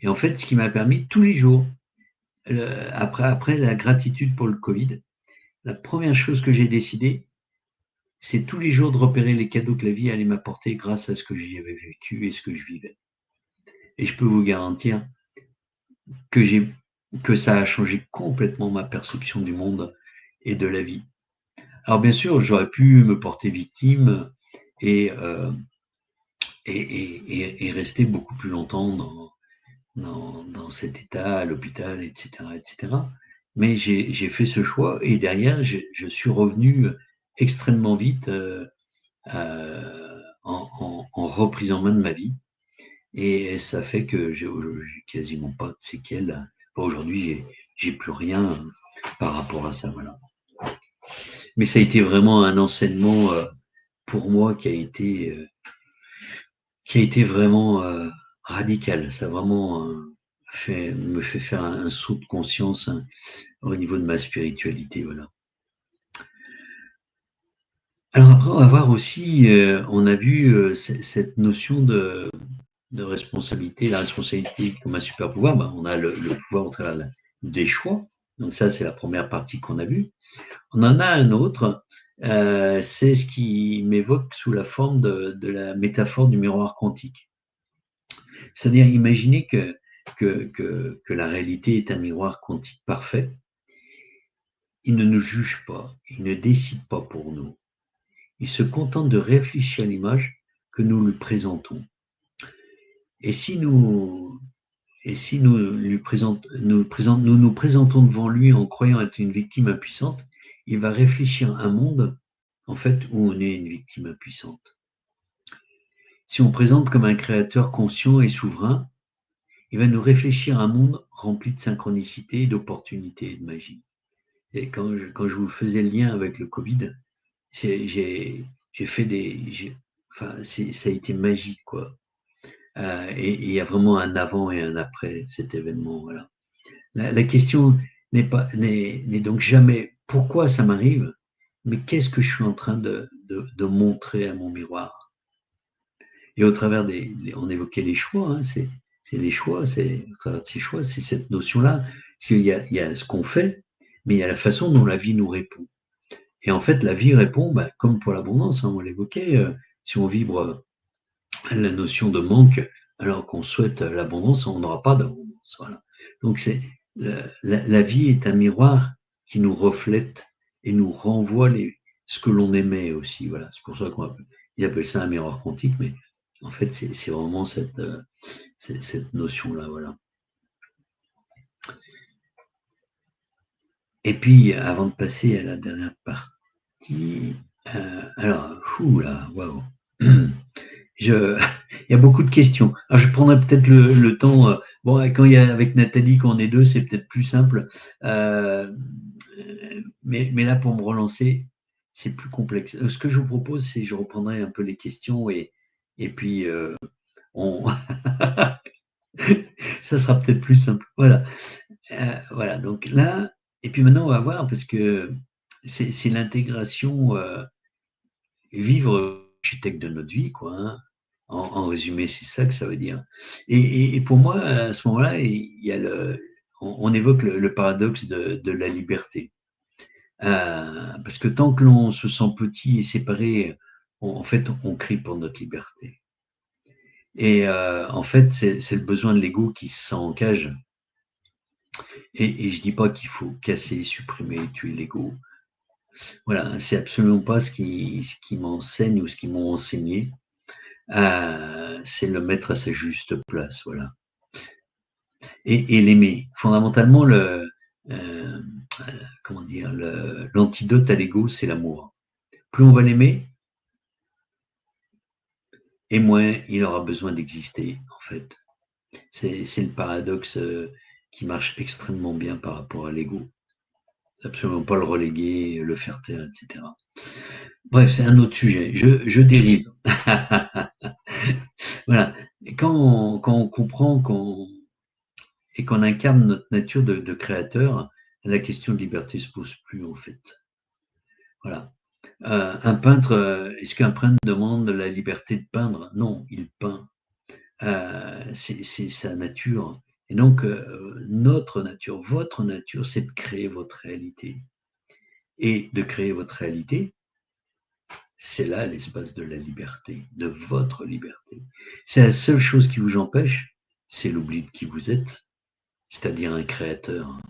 Et en fait, ce qui m'a permis tous les jours, après la gratitude pour le Covid, la première chose que j'ai décidé, c'est tous les jours de repérer les cadeaux que la vie allait m'apporter grâce à ce que j'y avais vécu et ce que je vivais. Et je peux vous garantir que ça a changé complètement ma perception du monde et de la vie. Alors bien sûr, j'aurais pu me porter victime et rester beaucoup plus longtemps dans cet état, à l'hôpital, etc., etc. Mais j'ai fait ce choix, et derrière, je suis revenu extrêmement vite en reprise en main de ma vie. Et ça fait que j'ai quasiment pas de séquelles. Aujourd'hui, j'ai plus rien par rapport à ça. Voilà. Mais ça a été vraiment un enseignement pour moi qui a été vraiment radical. Ça a vraiment me fait faire un saut de conscience au niveau de ma spiritualité. Voilà. Alors après, on va voir aussi, on a vu cette notion de responsabilité, la responsabilité comme un super pouvoir. Ben, on a le pouvoir au travers des choix. Donc ça, c'est la première partie qu'on a vue. On en a un autre, c'est ce qui m'évoque sous la forme de la métaphore du miroir quantique. C'est-à-dire, imaginez que la réalité est un miroir quantique parfait. Il ne nous juge pas, il ne décide pas pour nous. Il se contente de réfléchir à l'image que nous lui présentons. Et si nous lui nous présentons devant lui en croyant être une victime impuissante, il va réfléchir à un monde, en fait, où on est une victime impuissante. Si on présente comme un créateur conscient et souverain, il va nous réfléchir à un monde rempli de synchronicité, d'opportunités et de magie. Et quand je vous faisais le lien avec le Covid, j'ai fait ça a été magique, quoi. Et il y a vraiment un avant et un après cet événement. Voilà. La question n'est donc jamais pourquoi ça m'arrive, mais qu'est-ce que je suis en train de montrer à mon miroir. Et au travers on évoquait les choix, hein, c'est les choix, c'est au travers de ces choix, c'est cette notion-là, parce qu'il y a ce qu'on fait, mais il y a la façon dont la vie nous répond. Et en fait, la vie répond, comme pour l'abondance, hein, on l'évoquait, si on vibre la notion de manque, alors qu'on souhaite l'abondance, on n'aura pas d'abondance. Voilà. Donc la vie est un miroir qui nous reflète et nous renvoie ce que l'on aimait aussi. Voilà. C'est pour ça qu'ils appellent ça un miroir quantique, mais en fait, c'est vraiment cette notion-là. Voilà. Et puis, avant de passer à la dernière partie, alors, là, waouh. Il y a beaucoup de questions. Alors, je prendrai peut-être le temps. Bon, quand il y a avec Nathalie, quand on est deux, c'est peut-être plus simple. Mais là, pour me relancer, c'est plus complexe. Ce que je vous propose, c'est je reprendrai un peu les questions et puis on ça sera peut-être plus simple. Voilà. Voilà. Donc là, et puis maintenant, on va voir parce que c'est l'intégration, vivre architecte de notre vie, quoi. Hein. En résumé, c'est ça que ça veut dire. Et pour moi, à ce moment-là, il y a on évoque le paradoxe de la liberté. Parce que tant que l'on se sent petit et séparé, en fait, on crie pour notre liberté. Et en fait, c'est le besoin de l'ego qui se sent en cage. Et je dis pas qu'il faut casser, supprimer, tuer l'ego. Voilà, c'est absolument pas ce qui m'enseigne ou ce qu'ils m'ont enseigné. C'est le mettre à sa juste place, voilà. Et l'aimer. Fondamentalement, comment dire, l'antidote à l'ego, c'est l'amour. Plus on va l'aimer, et moins il aura besoin d'exister, en fait. C'est le paradoxe qui marche extrêmement bien par rapport à l'ego. Absolument pas le reléguer, le faire taire, etc. Bref, c'est un autre sujet. Je dérive. Voilà. Et quand on comprend et qu'on incarne notre nature de créateur, la question de liberté se pose plus, en fait. Voilà. Un peintre, est-ce qu'un peintre demande la liberté de peindre? Non, il peint. C'est sa nature. Et donc, notre nature, votre nature, c'est de créer votre réalité. Et de créer votre réalité, c'est là l'espace de la liberté, de votre liberté. C'est la seule chose qui vous empêche, c'est l'oubli de qui vous êtes, c'est-à-dire un créateur,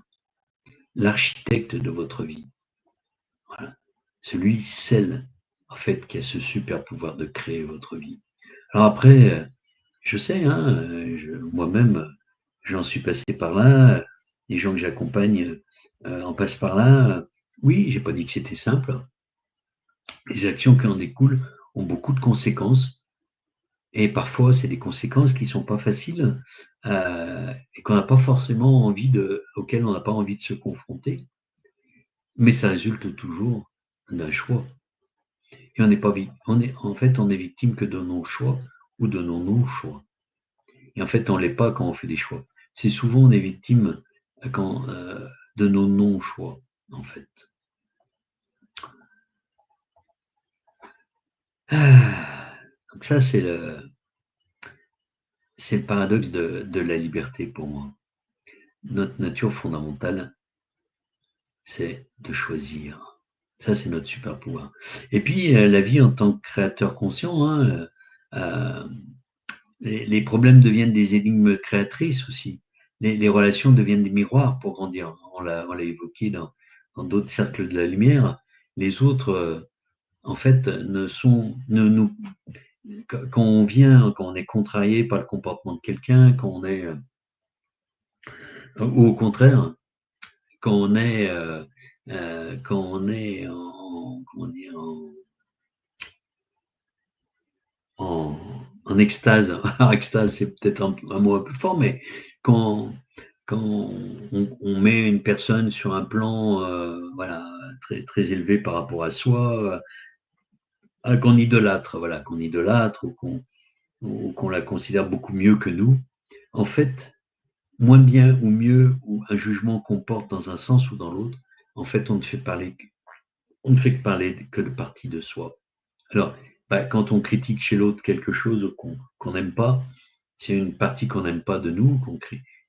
l'architecte de votre vie. Voilà. Celui, celle, en fait, qui a ce super pouvoir de créer votre vie. Alors après, je sais, hein, moi-même, j'en suis passé par là, les gens que j'accompagne en passent par là. Oui, j'ai pas dit que c'était simple. Les actions qui en découlent ont beaucoup de conséquences. Et parfois, c'est des conséquences qui ne sont pas faciles et qu'on n'a pas forcément auxquelles on n'a pas envie de se confronter. Mais ça résulte toujours d'un choix. Et on n'est pas en fait, on est victime que de nos choix ou de nos non-choix. Et en fait, on ne l'est pas quand on fait des choix. C'est souvent on est victime de nos non-choix, en fait. Donc ça, c'est le paradoxe de la liberté pour moi. Notre nature fondamentale, c'est de choisir. Ça, c'est notre super pouvoir. Et puis, la vie en tant que créateur conscient, hein, les problèmes deviennent des énigmes créatrices aussi. Les relations deviennent des miroirs pour grandir. On l'a évoqué dans d'autres cercles de la lumière. Les autres, en fait, quand on est contrarié par le comportement de quelqu'un, ou au contraire, quand on est comment dire, en extase. Alors, extase, c'est peut-être un mot un peu fort, mais quand, quand on met une personne sur un plan voilà, très, très élevé par rapport à soi, qu'on idolâtre, voilà, qu'on idolâtre ou qu'on la considère beaucoup mieux que nous, en fait, moins bien ou mieux, ou un jugement qu'on porte dans un sens ou dans l'autre, en fait, on ne fait que parler que de partie de soi. Alors, quand on critique chez l'autre quelque chose qu'on n'aime pas, c'est une partie qu'on n'aime pas de nous,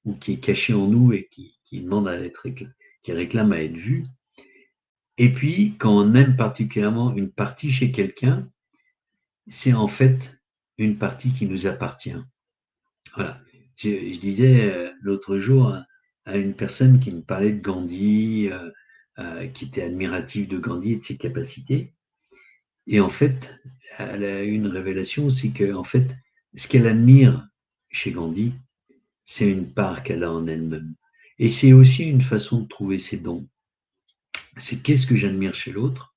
ou qui est cachée en nous et qui demande qui réclame à être vue. Et puis, quand on aime particulièrement une partie chez quelqu'un, c'est en fait une partie qui nous appartient. Voilà. Je disais l'autre jour à une personne qui me parlait de Gandhi, qui était admirative de Gandhi et de ses capacités. Et en fait, elle a eu une révélation, c'est que en fait, ce qu'elle admire chez Gandhi, c'est une part qu'elle a en elle-même. Et c'est aussi une façon de trouver ses dons. C'est qu'est-ce que j'admire chez l'autre?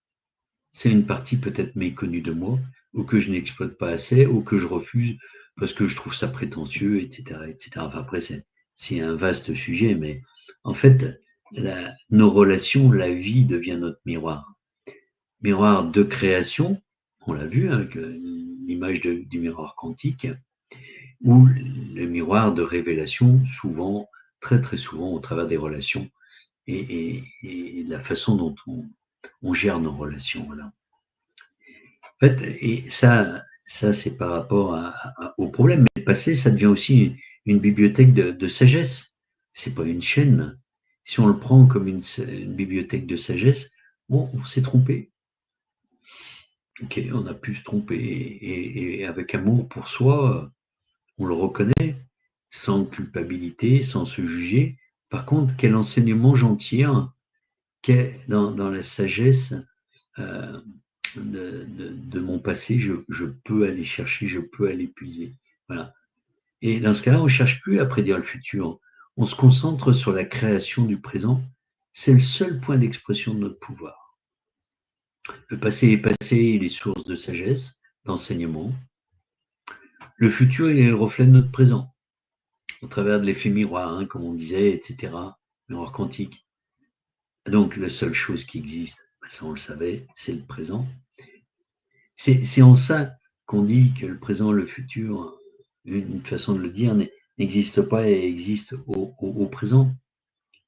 C'est une partie peut-être méconnue de moi, ou que je n'exploite pas assez, ou que je refuse parce que je trouve ça prétentieux, etc., etc. Enfin, après, c'est un vaste sujet, mais en fait, nos relations, la vie devient notre miroir. Miroir de création, on l'a vu avec l'image du miroir quantique, ou le miroir de révélation, souvent, très très souvent, au travers des relations et de la façon dont on gère nos relations. Voilà. En fait, et ça c'est par rapport au problème. Mais le passé, ça devient aussi une bibliothèque de sagesse. C'est pas une chaîne. Si on le prend comme une bibliothèque de sagesse, bon, on s'est trompé. Ok, on a pu se tromper et avec amour pour soi, on le reconnaît sans culpabilité, sans se juger. Par contre, quel enseignement j'en tire dans la sagesse euh, de mon passé, je peux aller chercher, je peux aller puiser. Voilà. Et dans ce cas-là, on ne cherche plus à prédire le futur. On se concentre sur la création du présent. C'est le seul point d'expression de notre pouvoir. Le passé est passé, il est source de sagesse, d'enseignement. Le futur, il est le reflet de notre présent, au travers de l'effet miroir, hein, comme on disait, etc., miroir quantique. Donc, la seule chose qui existe, ça on le savait, c'est le présent. C'est en ça qu'on dit que le présent, le futur, une façon de le dire, n'existe pas et existe au présent.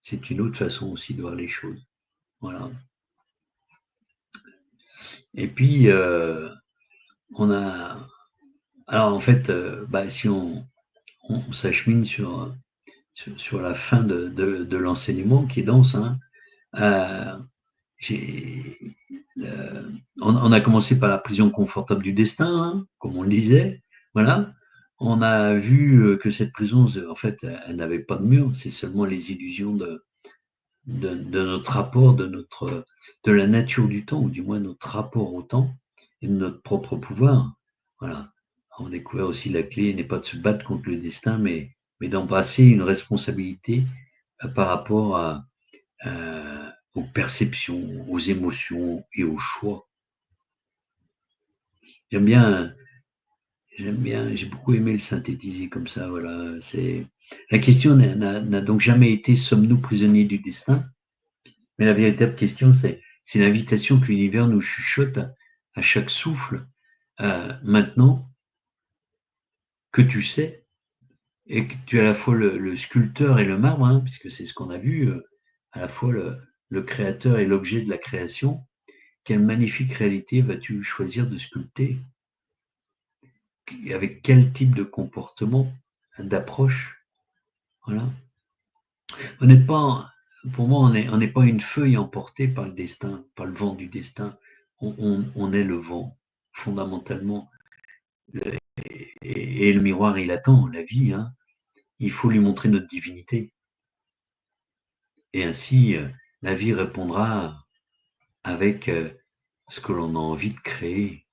C'est une autre façon aussi de voir les choses. Voilà. Et puis, on a. Alors, en fait, si on s'achemine sur la fin de l'enseignement qui est dense, hein, euh, on a commencé par la prison confortable du destin, hein, comme on le disait. Voilà. On a vu que cette prison, en fait, elle n'avait pas de mur, c'est seulement les illusions de notre rapport, de la nature du temps, ou du moins notre rapport au temps et de notre propre pouvoir. Voilà. On découvert aussi la clé n'est pas de se battre contre le destin, mais d'embrasser une responsabilité par rapport aux perceptions, aux émotions et aux choix. J'aime bien, j'ai beaucoup aimé le synthétiser comme ça. Voilà, la question n'a donc jamais été sommes-nous prisonniers du destin? Mais la véritable question, c'est l'invitation que l'univers nous chuchote à chaque souffle. Maintenant que tu sais et que tu es à la fois le sculpteur et le marbre, hein, puisque c'est ce qu'on a vu, à la fois le créateur et l'objet de la création, quelle magnifique réalité vas-tu choisir de sculpter? Avec quel type de comportement, d'approche? Voilà. On n'est pas, pour moi, on n'est pas une feuille emportée par le destin, par le vent du destin. On est le vent, fondamentalement. Et le miroir, il attend la vie. Hein. Il faut lui montrer notre divinité. Et ainsi, la vie répondra avec ce que l'on a envie de créer,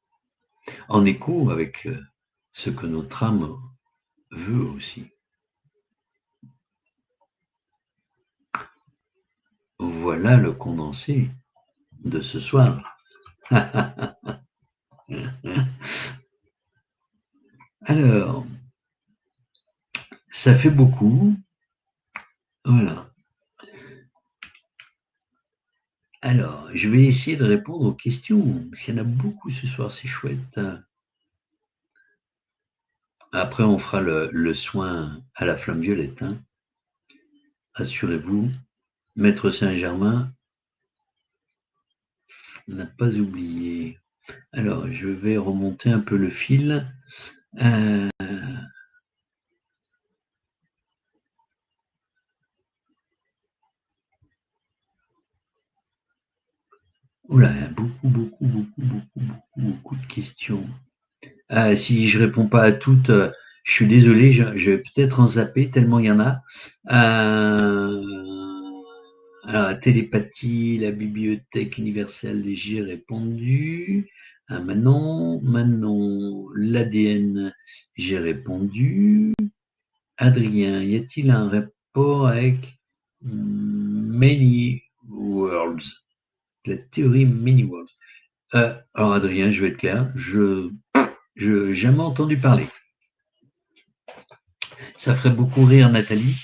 en écho avec ce que notre âme veut aussi. Voilà le condensé de ce soir. Alors, ça fait beaucoup. Voilà. Alors, je vais essayer de répondre aux questions, parce qu'il y en a beaucoup ce soir, c'est chouette. Après, on fera le soin à la flamme violette. Hein. Assurez-vous, Maître Saint-Germain n'a pas oublié. Alors, je vais remonter un peu le fil. Oula, beaucoup de questions. Si je réponds pas à toutes, je suis désolé, je vais peut-être en zapper tellement il y en a. Alors, la télépathie, la bibliothèque universelle, j'ai répondu. Manon, l'ADN, j'ai répondu. Adrien, y a-t-il un rapport avec Many Worlds, la théorie Many Worlds? Alors Adrien, je vais être clair, je jamais entendu parler. Ça ferait beaucoup rire Nathalie.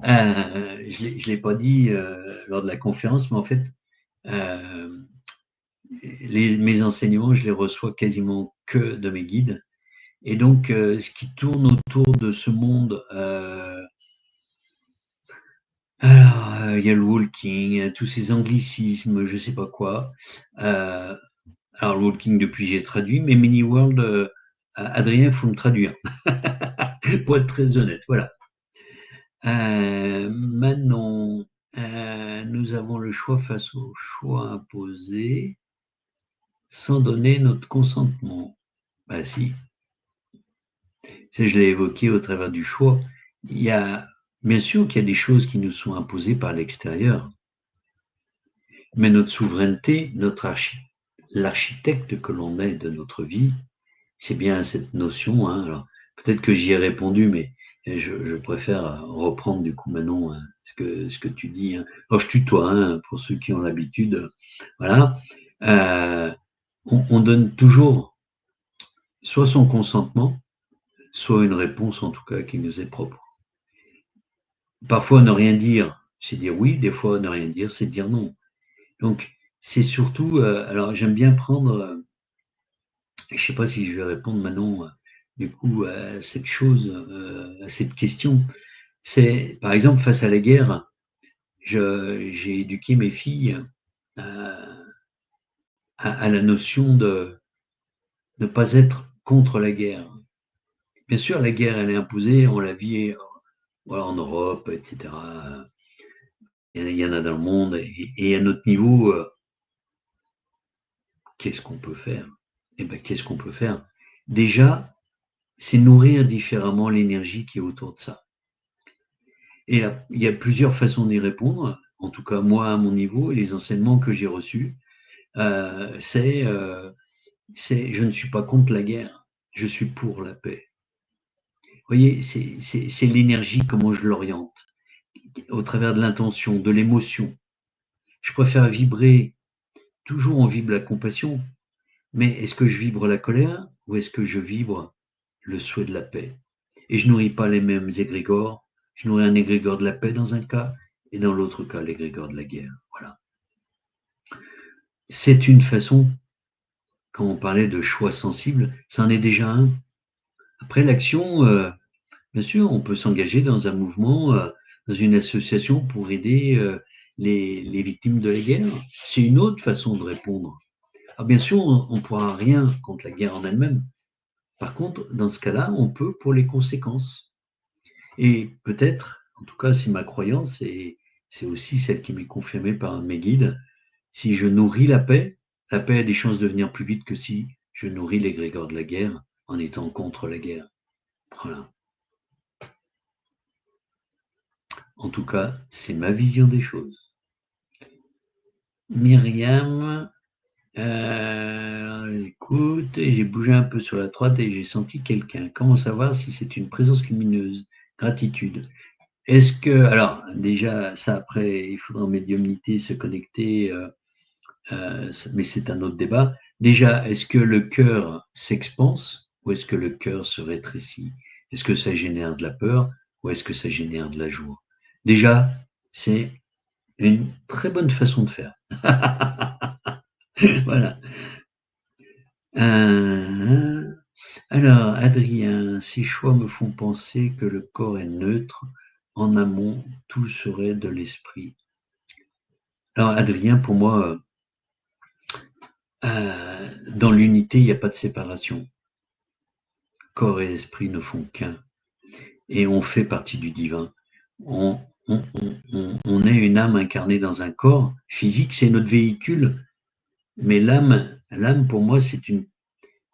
Je l'ai pas dit lors de la conférence, mais en fait, mes enseignements, je les reçois quasiment que de mes guides. Et donc, ce qui tourne autour de ce monde, alors, il y a le walking, tous ces anglicismes, je sais pas quoi. Alors, le walking, depuis, j'ai traduit, mais Mini World, Adrien, il faut me traduire. Pour être très honnête, voilà. Manon, nous avons le choix face au choix imposé sans donner notre consentement. Ben si, je l'ai évoqué au travers du choix. Il y a, bien sûr qu'il y a des choses qui nous sont imposées par l'extérieur, mais notre souveraineté, l'architecte que l'on est de notre vie, c'est bien cette notion. Hein. Alors, peut-être que j'y ai répondu, mais je préfère reprendre du coup Manon hein, ce que tu dis. Hein. Alors, je tutoie hein, pour ceux qui ont l'habitude. Voilà. On donne toujours soit son consentement, soit une réponse en tout cas qui nous est propre. Parfois, ne rien dire, c'est dire oui. Des fois, ne rien dire, c'est dire non. Donc, c'est surtout. Alors, j'aime bien prendre. Je ne sais pas si je vais répondre Manon du coup à cette chose, à cette question. C'est par exemple face à la guerre, j'ai éduqué mes filles à la notion de ne pas être contre la guerre. Bien sûr, la guerre, elle est imposée, on la vit voilà, en Europe, etc. Il y en a dans le monde, et à notre niveau, qu'est-ce qu'on peut faire? Eh bien, qu'est-ce qu'on peut faire? Déjà, c'est nourrir différemment l'énergie qui est autour de ça. Et il y a plusieurs façons d'y répondre. En tout cas, moi, à mon niveau, et les enseignements que j'ai reçus, c'est je ne suis pas contre la guerre, je suis pour la paix. Vous voyez, c'est l'énergie, comment je l'oriente, au travers de l'intention, de l'émotion. Je préfère vibrer, toujours on vibre la compassion, mais est-ce que je vibre la colère ou est-ce que je vibre le souhait de la paix? Et je nourris pas les mêmes égrégores. Je nourris un égrégore de la paix dans un cas, et dans l'autre cas, l'égrégore de la guerre. Voilà. C'est une façon, quand on parlait de choix sensible, ça en est déjà un. Après l'action, bien sûr, on peut s'engager dans un mouvement, dans une association pour aider les victimes de la guerre. C'est une autre façon de répondre. Alors bien sûr, on ne pourra rien contre la guerre en elle-même. Par contre, dans ce cas-là, on peut pour les conséquences. Et peut-être, en tout cas, c'est ma croyance et c'est aussi celle qui m'est confirmée par un de mes guides, si je nourris la paix a des chances de venir plus vite que si je nourris l'égrégore de la guerre en étant contre la guerre. Voilà. En tout cas, c'est ma vision des choses. Myriam, écoute, j'ai bougé un peu sur la droite et j'ai senti quelqu'un. Comment savoir si c'est une présence lumineuse? Gratitude. Est-ce que, alors déjà, ça après, il faudra en médiumnité se connecter, mais c'est un autre débat. Déjà, est-ce que le cœur s'expanse ou est-ce que le cœur se rétrécit? Est-ce que ça génère de la peur ou est-ce que ça génère de la joie? Déjà, c'est une très bonne façon de faire. Voilà. Alors, Adrien, ces choix me font penser que le corps est neutre. En amont, tout serait de l'esprit. Alors, Adrien, pour moi, dans l'unité, il n'y a pas de séparation. Corps et esprit ne font qu'un. Et on fait partie du divin. On, on est une âme incarnée dans un corps physique, c'est notre véhicule. Mais l'âme pour moi, c'est une.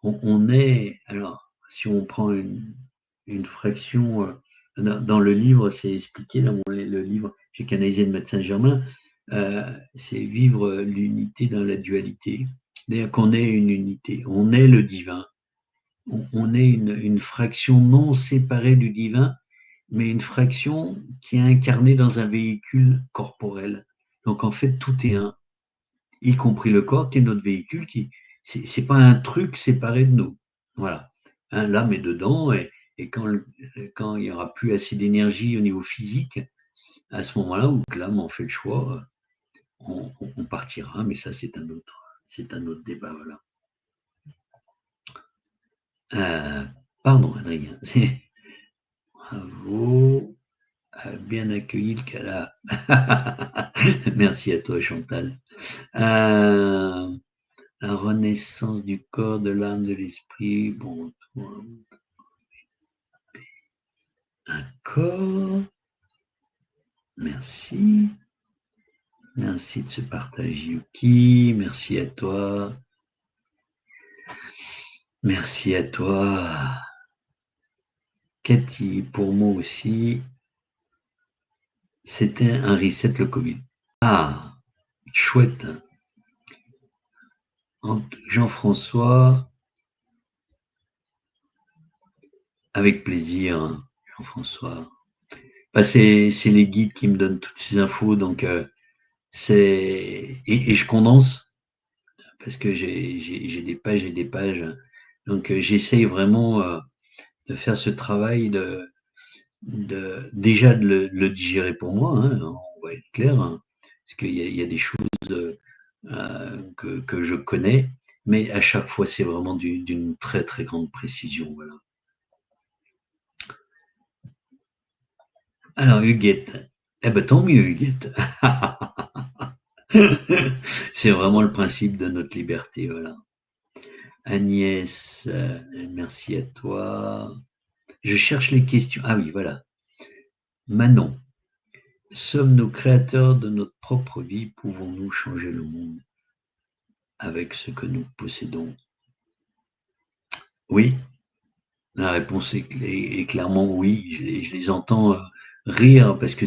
On est. Alors, si on prend une fraction. Dans le livre, c'est expliqué, dans le livre, j'ai canalisé de Médecin Germain, c'est vivre l'unité dans la dualité. C'est-à-dire qu'on est une unité, on est le divin, on est une fraction non séparée du divin, mais une fraction qui est incarnée dans un véhicule corporel. Donc en fait, tout est un, y compris le corps qui est notre véhicule, qui c'est pas un truc séparé de nous. Voilà. Hein, l'âme est dedans et quand il y aura plus assez d'énergie au niveau physique, à ce moment-là où l'âme en fait le choix, on partira, mais ça c'est un autre débat. Voilà. Pardon, Adrien. Bravo. Bien accueilli le cas. Merci à toi, Chantal. La renaissance du corps, de l'âme, de l'esprit. Bon, un corps. Merci. Merci de ce partage, Yuki. Merci à toi. Merci à toi. Cathy, pour moi aussi, c'était un reset le Covid. Ah, chouette. Jean-François, avec plaisir, Jean-François. Bah, c'est les guides qui me donnent toutes ces infos, donc et je condense parce que j'ai des pages et des pages. Donc j'essaye vraiment de faire ce travail déjà de le digérer pour moi, hein, on va être clair, hein, parce qu'il y a des choses que je connais, mais à chaque fois c'est vraiment d'une très très grande précision. Voilà. Alors Huguette, eh ben tant mieux Huguette. C'est vraiment le principe de notre liberté, voilà. Agnès, merci à toi. Je cherche les questions. Ah oui, voilà. Manon, sommes-nous créateurs de notre propre vie? Pouvons-nous changer le monde avec ce que nous possédons? Oui, la réponse est clairement oui. Je les entends rire parce que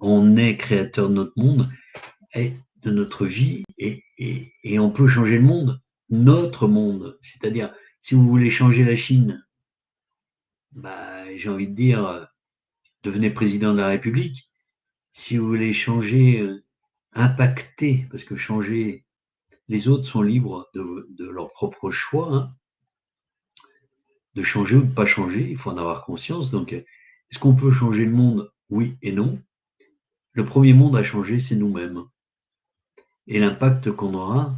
on est créateur de notre monde et de notre vie et on peut changer le monde, notre monde. C'est-à-dire, si vous voulez changer la Chine, bah, j'ai envie de dire, devenez président de la République. Si vous voulez changer, impacter, parce que changer, les autres sont libres de leur propre choix, hein, de changer ou de ne pas changer, il faut en avoir conscience. Donc, est-ce qu'on peut changer le monde? Oui et non. Le premier monde à changer, c'est nous-mêmes. Et l'impact qu'on aura,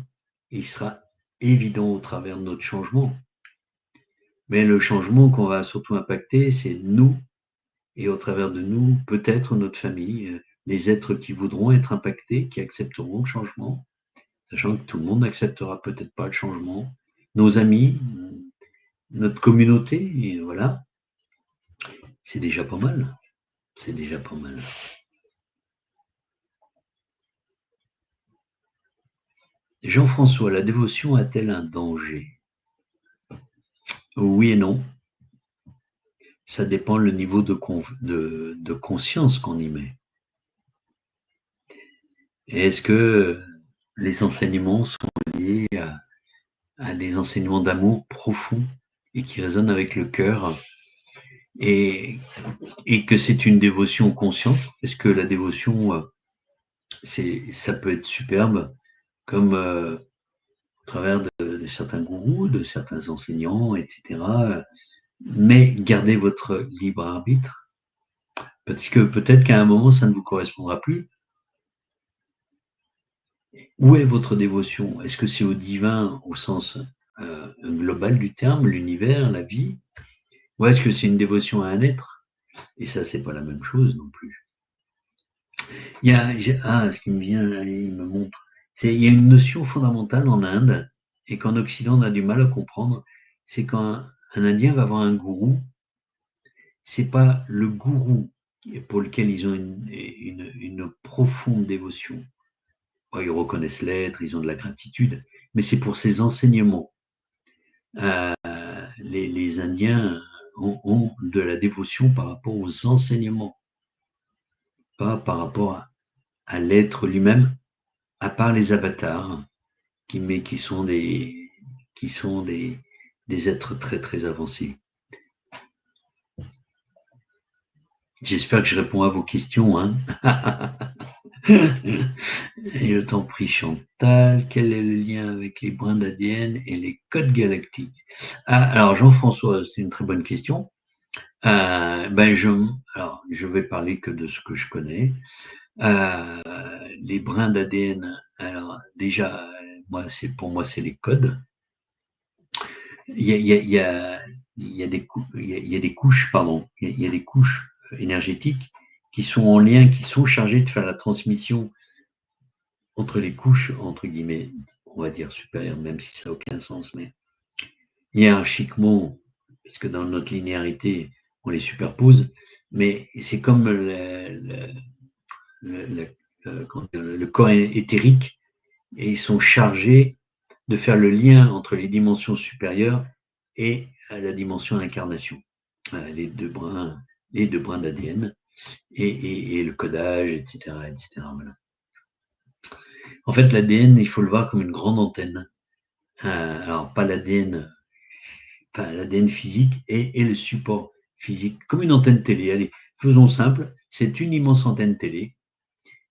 il sera évident au travers de notre changement. Mais le changement qu'on va surtout impacter, c'est nous, et au travers de nous, peut-être notre famille, les êtres qui voudront être impactés, qui accepteront le changement, sachant que tout le monde n'acceptera peut-être pas le changement. Nos amis, notre communauté, et voilà, c'est déjà pas mal. C'est déjà pas mal. Jean-François, la dévotion a-t-elle un danger? Oui et non. Ça dépend le niveau de conscience qu'on y met. Et est-ce que les enseignements sont liés à des enseignements d'amour profonds et qui résonnent avec le cœur et que c'est une dévotion consciente? Est-ce que la dévotion, ça peut être superbe comme au travers de certains gourous, de certains enseignants, etc. Mais gardez votre libre arbitre, parce que peut-être qu'à un moment, ça ne vous correspondra plus. Où est votre dévotion? Est-ce que c'est au divin au sens global du terme, l'univers, la vie? Ou est-ce que c'est une dévotion à un être? Et ça, c'est pas la même chose non plus. Ce qui me vient, il me montre, il y a une notion fondamentale en Inde et qu'en Occident on a du mal à comprendre, c'est quand un Indien va voir un gourou, c'est pas le gourou pour lequel ils ont une profonde dévotion. Ils reconnaissent l'être, ils ont de la gratitude, mais c'est pour ses enseignements. Les Indiens ont de la dévotion par rapport aux enseignements, pas par rapport à l'être lui-même, à part les avatars, qui sont des êtres très très avancés. J'espère que je réponds à vos questions. Hein. Et je t'en prie, Chantal, quel est le lien avec les brins d'ADN et les codes galactiques? Alors, Jean-François, c'est une très bonne question. Je vais parler que de ce que je connais. Les brins d'ADN, alors déjà, pour moi, c'est les codes. Il y a des couches, pardon, il y a des couches énergétiques qui sont en lien, qui sont chargées de faire la transmission entre les couches, entre guillemets, on va dire supérieures, même si ça n'a aucun sens, mais hiérarchiquement, parce que dans notre linéarité, on les superpose, mais c'est comme le corps éthérique, et ils sont chargés de faire le lien entre les dimensions supérieures et la dimension d'incarnation, les deux brins d'ADN et le codage, etc. Voilà. En fait, l'ADN, il faut le voir comme une grande antenne. Alors, pas l'ADN, enfin, l'ADN physique et le support physique, comme une antenne télé. Allez, faisons simple, c'est une immense antenne télé.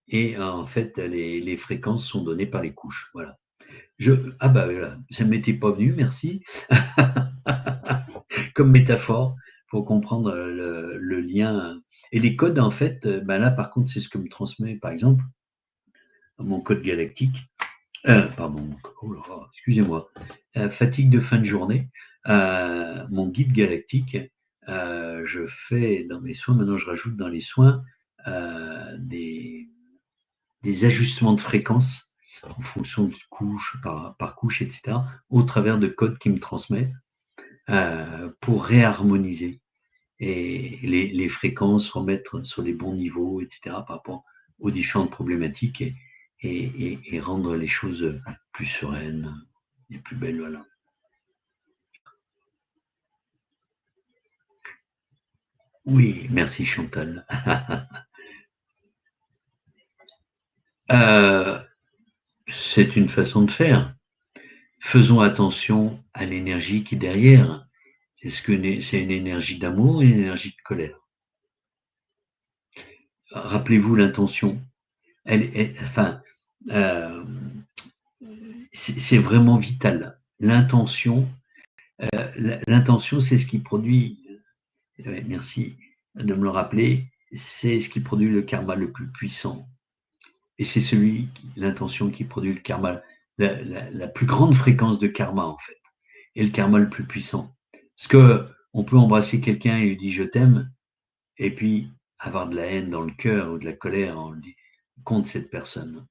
Et en fait, les fréquences sont données par les couches. Voilà. Voilà, ça ne m'était pas venu, merci. Comme métaphore, pour comprendre le lien. Et les codes, en fait, là, par contre, c'est ce que me transmet, par exemple, mon code galactique. Excusez-moi. Fatigue de fin de journée. Mon guide galactique, je fais dans mes soins, maintenant je rajoute dans les soins des ajustements de fréquence en fonction de couche par couche, etc., au travers de codes qui me transmet pour réharmoniser et les fréquences, remettre sur les bons niveaux, etc., par rapport aux différentes problématiques et rendre les choses plus sereines et plus belles. Voilà. Oui, merci Chantal. C'est une façon de faire. Faisons attention à l'énergie qui est derrière. Est-ce que c'est une énergie d'amour ou une énergie de colère? Rappelez-vous l'intention. C'est vraiment vital. L'intention, L'intention, c'est ce qui produit, merci de me le rappeler, c'est ce qui produit le karma le plus puissant. Et c'est l'intention qui produit le karma, la plus grande fréquence de karma en fait, et le karma le plus puissant. Parce que on peut embrasser quelqu'un et lui dire je t'aime, et puis avoir de la haine dans le cœur ou de la colère contre cette personne.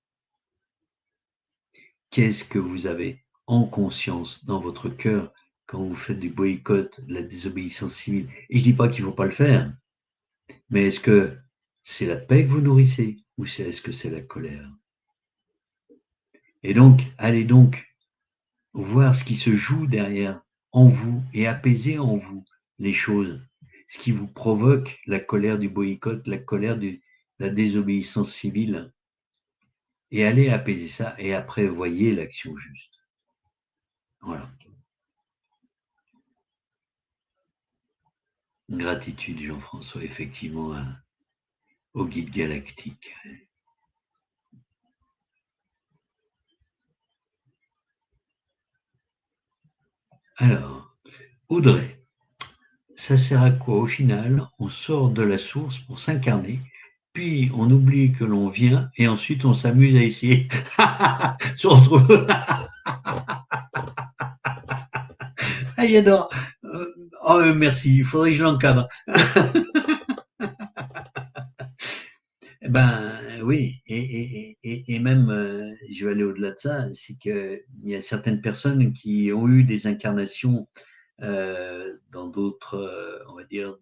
Qu'est-ce que vous avez en conscience dans votre cœur quand vous faites du boycott, de la désobéissance civile? Et je dis pas qu'il ne faut pas le faire, mais est-ce que c'est la paix que vous nourrissez ou est-ce que c'est la colère? Et donc, allez donc voir ce qui se joue derrière en vous et apaiser en vous les choses, ce qui vous provoque la colère du boycott, la colère de la désobéissance civile, et allez apaiser ça, et après voyez l'action juste. Voilà. Gratitude Jean-François, effectivement, au guide galactique. Alors, Audrey, ça sert à quoi au final? On sort de la source pour s'incarner, puis on oublie que l'on vient, et ensuite on s'amuse à essayer se retrouver. Ah, j'adore. Oh, merci, il faudrait que je l'encadre. Ben oui, et même, je vais aller au-delà de ça, c'est qu'il y a certaines personnes qui ont eu des incarnations dans d'autres, on va dire,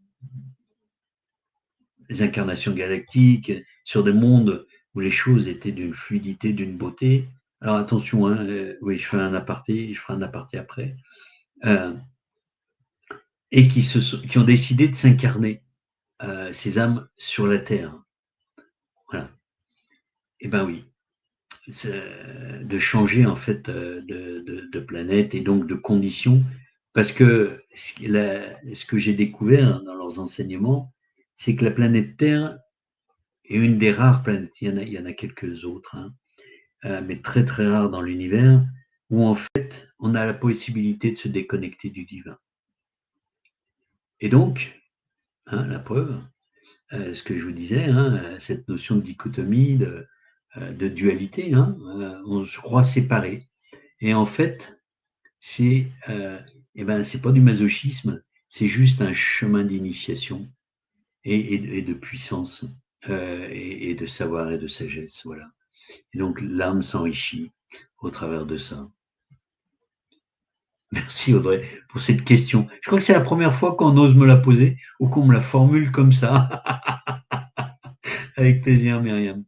des incarnations galactiques, sur des mondes où les choses étaient d'une fluidité, d'une beauté. Alors attention, hein, oui, je ferai un aparté après, euh, et qui ont décidé de s'incarner, ces âmes, sur la Terre. Voilà. Et ben oui, de changer en fait de planète et donc de conditions, parce que ce que j'ai découvert dans leurs enseignements, c'est que la planète Terre est une des rares planètes, il y en a quelques autres, hein, mais très très rares dans l'univers, où en fait on a la possibilité de se déconnecter du divin. Et donc, hein, la preuve, ce que je vous disais, hein, cette notion de dichotomie, de dualité, hein, on se croit séparés. Et en fait, c'est pas du masochisme, c'est juste un chemin d'initiation et de puissance, et de savoir et de sagesse, voilà. Et donc l'âme s'enrichit au travers de ça. Merci Audrey pour cette question. Je crois que c'est la première fois qu'on ose me la poser ou qu'on me la formule comme ça. Avec plaisir, Myriam.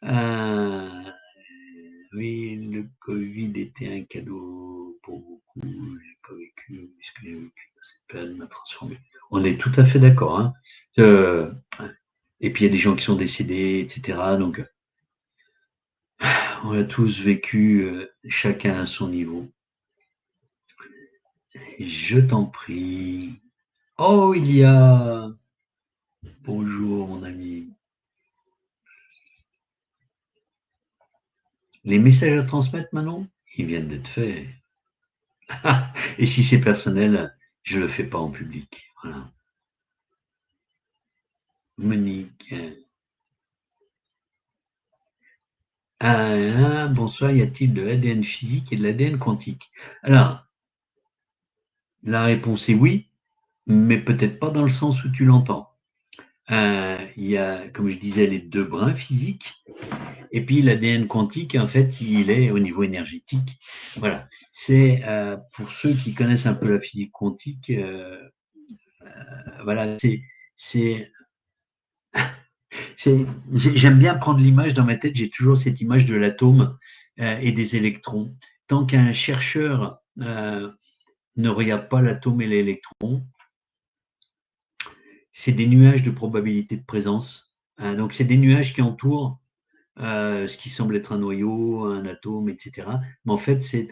Euh, oui, le Covid était un cadeau pour beaucoup. J'ai pas vécu ce que j'ai vécu. Cette période m'a transformé. On est tout à fait d'accord, hein. Et puis il y a des gens qui sont décédés, etc. Donc on a tous vécu, chacun à son niveau. Je t'en prie. Oh, il y a. Bonjour, mon ami. Les messages à transmettre, Manon, ils viennent d'être faits. Et si c'est personnel, je ne le fais pas en public. Voilà. Monique. Bonsoir, y a-t-il de l'ADN physique et de l'ADN quantique? Alors, la réponse est oui, mais peut-être pas dans le sens où tu l'entends. Il y a, comme je disais, les deux brins physiques, et puis l'ADN quantique, en fait, il est au niveau énergétique. Voilà. C'est pour ceux qui connaissent un peu la physique quantique, voilà, c'est j'aime bien prendre l'image dans ma tête, j'ai toujours cette image de l'atome et des électrons. Tant qu'un chercheur ne regarde pas l'atome et l'électron, c'est des nuages de probabilité de présence. Donc c'est des nuages qui entourent ce qui semble être un noyau, un atome, etc. Mais en fait, c'est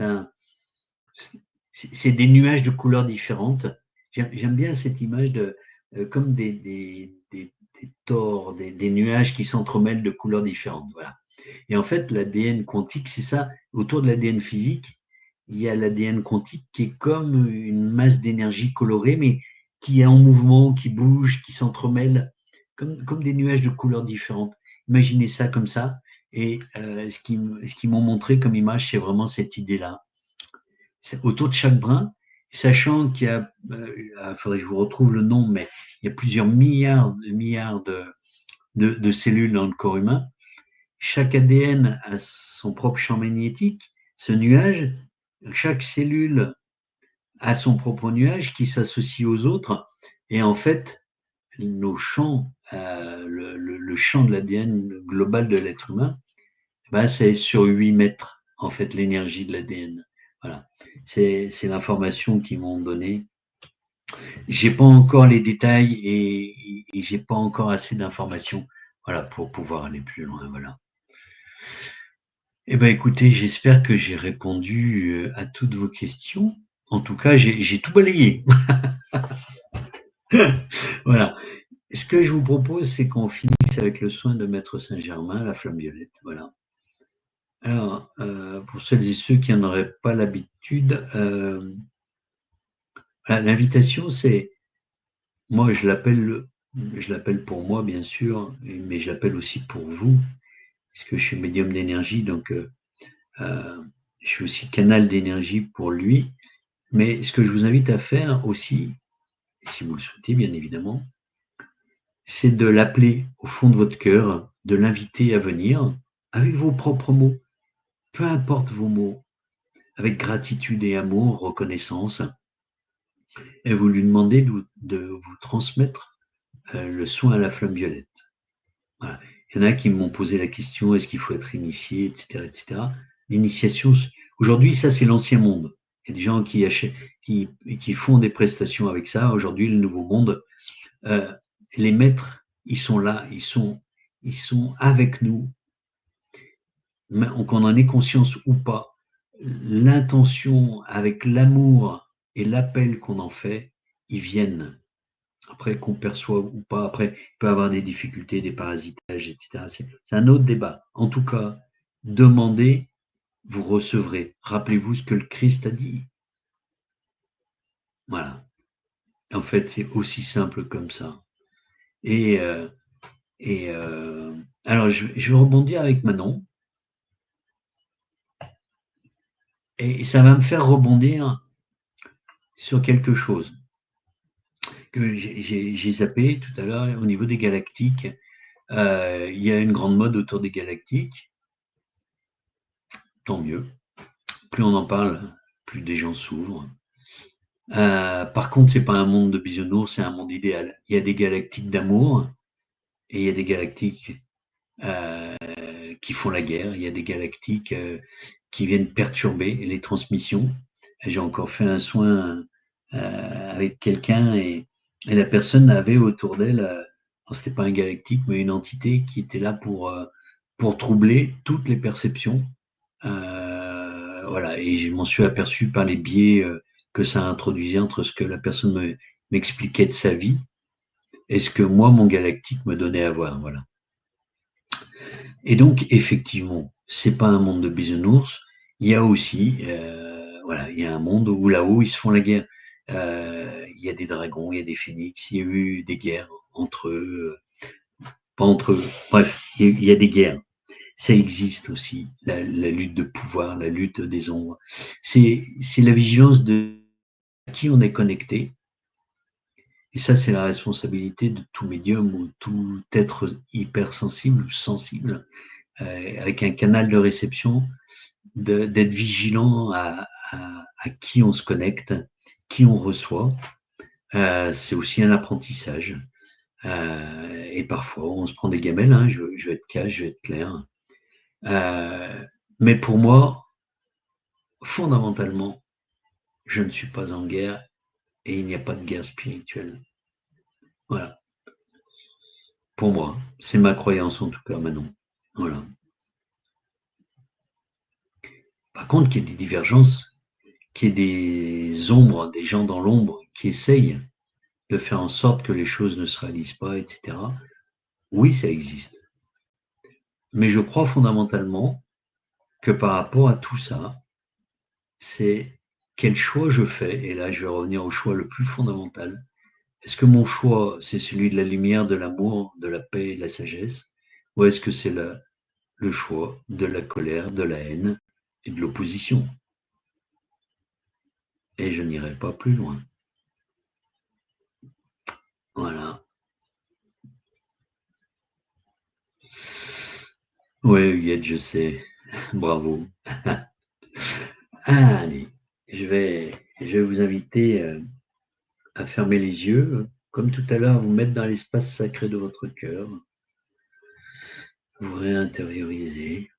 des nuages de couleurs différentes. J'aime bien cette image de comme des tores, des nuages qui s'entremêlent de couleurs différentes. Voilà. Et en fait, l'ADN quantique, c'est ça. Autour de l'ADN physique, il y a l'ADN quantique qui est comme une masse d'énergie colorée, mais qui est en mouvement, qui bouge, qui s'entremêle, comme des nuages de couleurs différentes. Imaginez ça comme ça. Et ce qu'ils m'ont montré comme image, c'est vraiment cette idée-là. Autour de chaque brin, sachant qu'il y a, il faudrait que je vous retrouve le nom, mais il y a plusieurs milliards de cellules dans le corps humain. Chaque ADN a son propre champ magnétique, ce nuage. Chaque cellule a son propre nuage qui s'associe aux autres. Et en fait, nos champs, le champ de l'ADN global de l'être humain, ben, c'est sur 8 mètres, en fait, l'énergie de l'ADN. Voilà. C'est l'information qu'ils m'ont donnée. J'ai pas encore les détails et j'ai pas encore assez d'informations, voilà, pour pouvoir aller plus loin, voilà. Eh ben, écoutez, j'espère que j'ai répondu à toutes vos questions. En tout cas, j'ai tout balayé. Voilà. Ce que je vous propose, c'est qu'on finisse avec le soin de Maître Saint-Germain, la flamme violette. Voilà. Alors, pour celles et ceux qui n'en auraient pas l'habitude, l'invitation, c'est, moi, je l'appelle pour moi, bien sûr, mais je l'appelle aussi pour vous, puisque je suis médium d'énergie, donc je suis aussi canal d'énergie pour lui. Mais ce que je vous invite à faire aussi, si vous le souhaitez, bien évidemment, c'est de l'appeler au fond de votre cœur, de l'inviter à venir avec vos propres mots, peu importe vos mots, avec gratitude et amour, reconnaissance, et vous lui demandez de vous transmettre le soin à la flamme violette. Voilà. Il y en a qui m'ont posé la question, est-ce qu'il faut être initié, etc., etc. L'initiation, aujourd'hui, ça c'est l'ancien monde. Il y a des gens qui font des prestations avec ça. Aujourd'hui, le nouveau monde, euh, les maîtres, ils sont là, ils sont avec nous, qu'on en ait conscience ou pas. L'intention, avec l'amour et l'appel qu'on en fait, ils viennent. Après, qu'on perçoit ou pas, après, il peut y avoir des difficultés, des parasitages, etc. C'est un autre débat. En tout cas, demandez, vous recevrez. Rappelez-vous ce que le Christ a dit. Voilà. En fait, c'est aussi simple comme ça. Et, euh, alors, je vais rebondir avec Manon. Et ça va me faire rebondir sur quelque chose que j'ai zappé tout à l'heure au niveau des galactiques. Il y a une grande mode autour des galactiques. Tant mieux. Plus on en parle, plus des gens s'ouvrent. Par contre, c'est pas un monde de bisounours, c'est un monde idéal. Il y a des galactiques d'amour et il y a des galactiques qui font la guerre. Il y a des galactiques qui viennent perturber les transmissions. J'ai encore fait un soin avec quelqu'un et la personne avait autour d'elle, c'était pas un galactique, mais une entité qui était là pour troubler toutes les perceptions. Voilà, et je m'en suis aperçu par les biais que ça introduisait entre ce que la personne m'expliquait de sa vie et ce que moi, mon galactique, me donnait à voir. Voilà. Et donc, effectivement, c'est pas un monde de bisounours. Il y a aussi, voilà, il y a un monde où là-haut, ils se font la guerre. Il y a des dragons, il y a des phénix, il y a eu des guerres entre eux, pas entre eux. Bref, il y a des guerres. Ça existe aussi, la lutte de pouvoir, la lutte des ombres. C'est la vigilance de qui on est connecté. Et ça, c'est la responsabilité de tout médium ou tout être hypersensible ou sensible, avec un canal de réception, d'être vigilant à qui on se connecte, qui on reçoit. C'est aussi un apprentissage. Et parfois, on se prend des gamelles, hein, je vais être cash, je vais être clair. Mais pour moi, fondamentalement, je ne suis pas en guerre et il n'y a pas de guerre spirituelle. Voilà. Pour moi, c'est ma croyance en tout cas, Manon. Voilà. Par contre, qu'il y ait des divergences, qu'il y ait des ombres, des gens dans l'ombre qui essayent de faire en sorte que les choses ne se réalisent pas, etc. Oui, ça existe. Mais je crois fondamentalement que par rapport à tout ça, c'est quel choix je fais. Et là, je vais revenir au choix le plus fondamental. Est-ce que mon choix, c'est celui de la lumière, de l'amour, de la paix et de la sagesse, ou est-ce que c'est le choix de la colère, de la haine et de l'opposition? Et je n'irai pas plus loin. Voilà. Oui, Huguette, je sais. Bravo. Allez, je vais vous inviter à fermer les yeux, comme tout à l'heure, à vous mettre dans l'espace sacré de votre cœur, vous réintérioriser.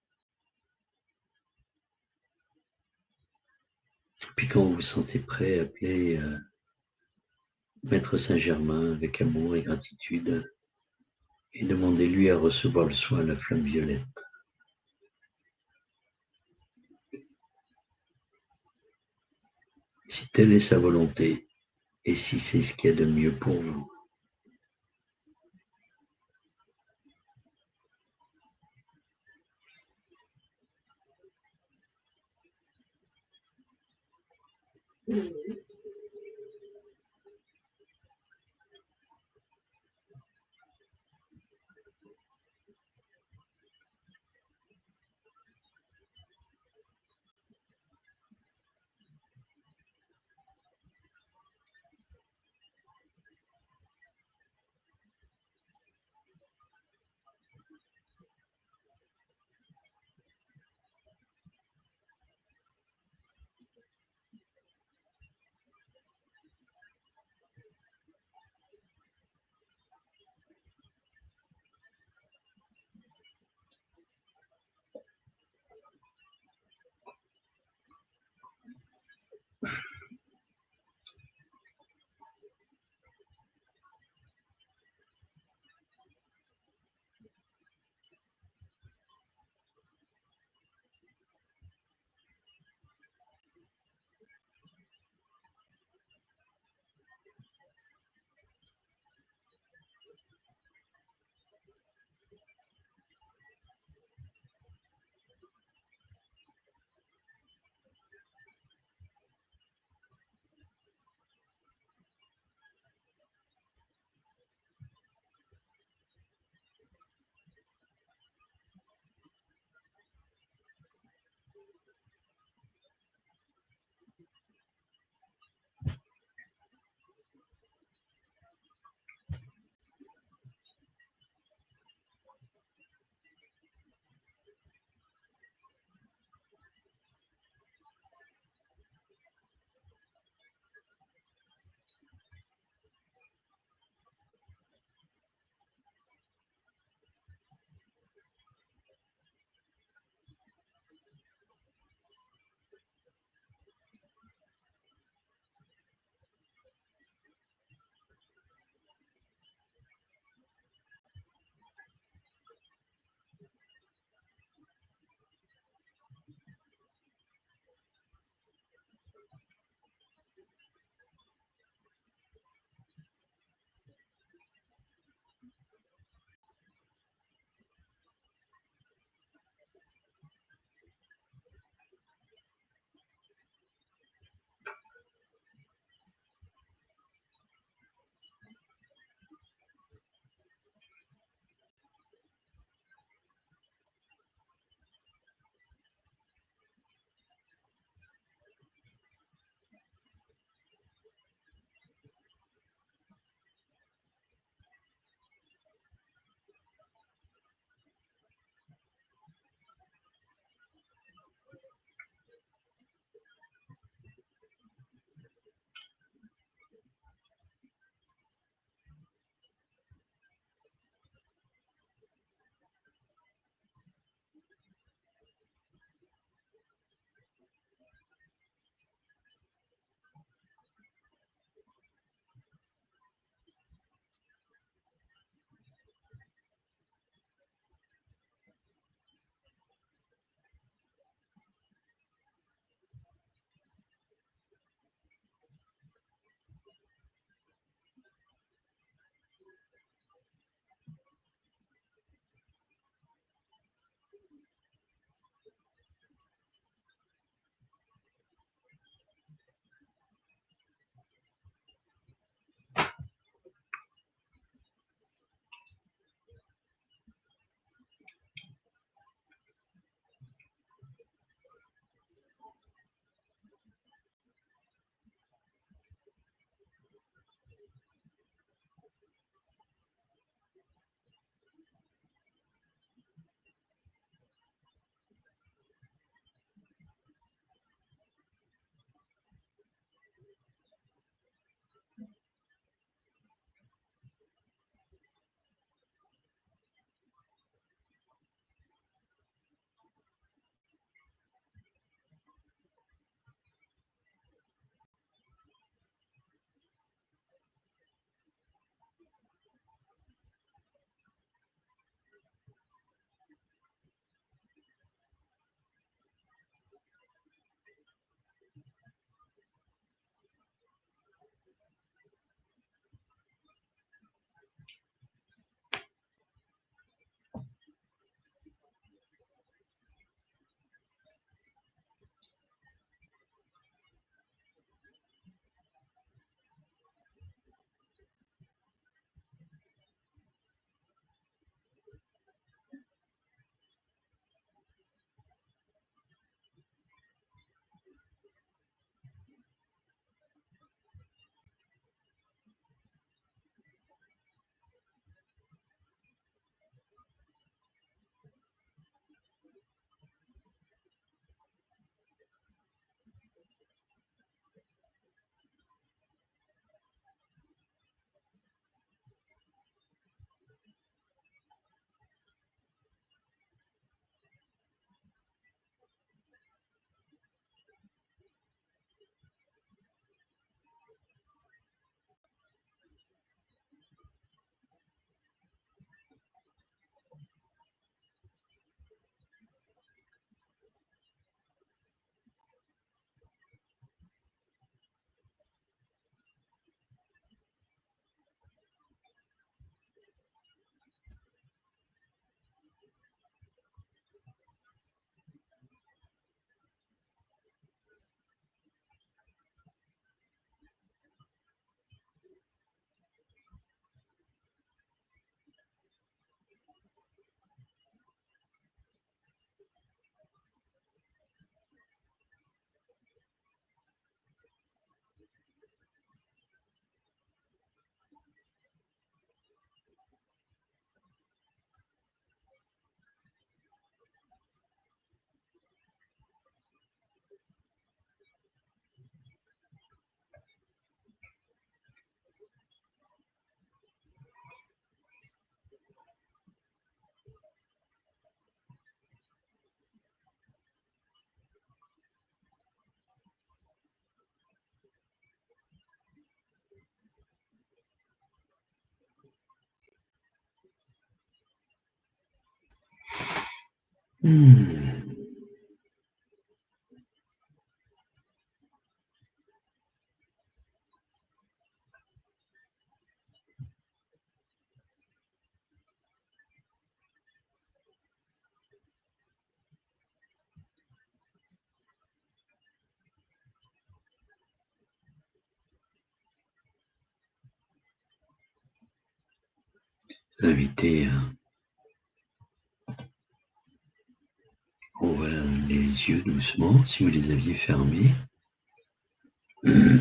Puis quand vous vous sentez prêt, appelez Maître Saint-Germain avec amour et gratitude et demandez-lui à recevoir le soin à la flamme violette. Si telle est sa volonté et si c'est ce qu'il y a de mieux pour vous. Hmm. Inviter à ouvrir les yeux doucement si vous les aviez fermés. Hmm.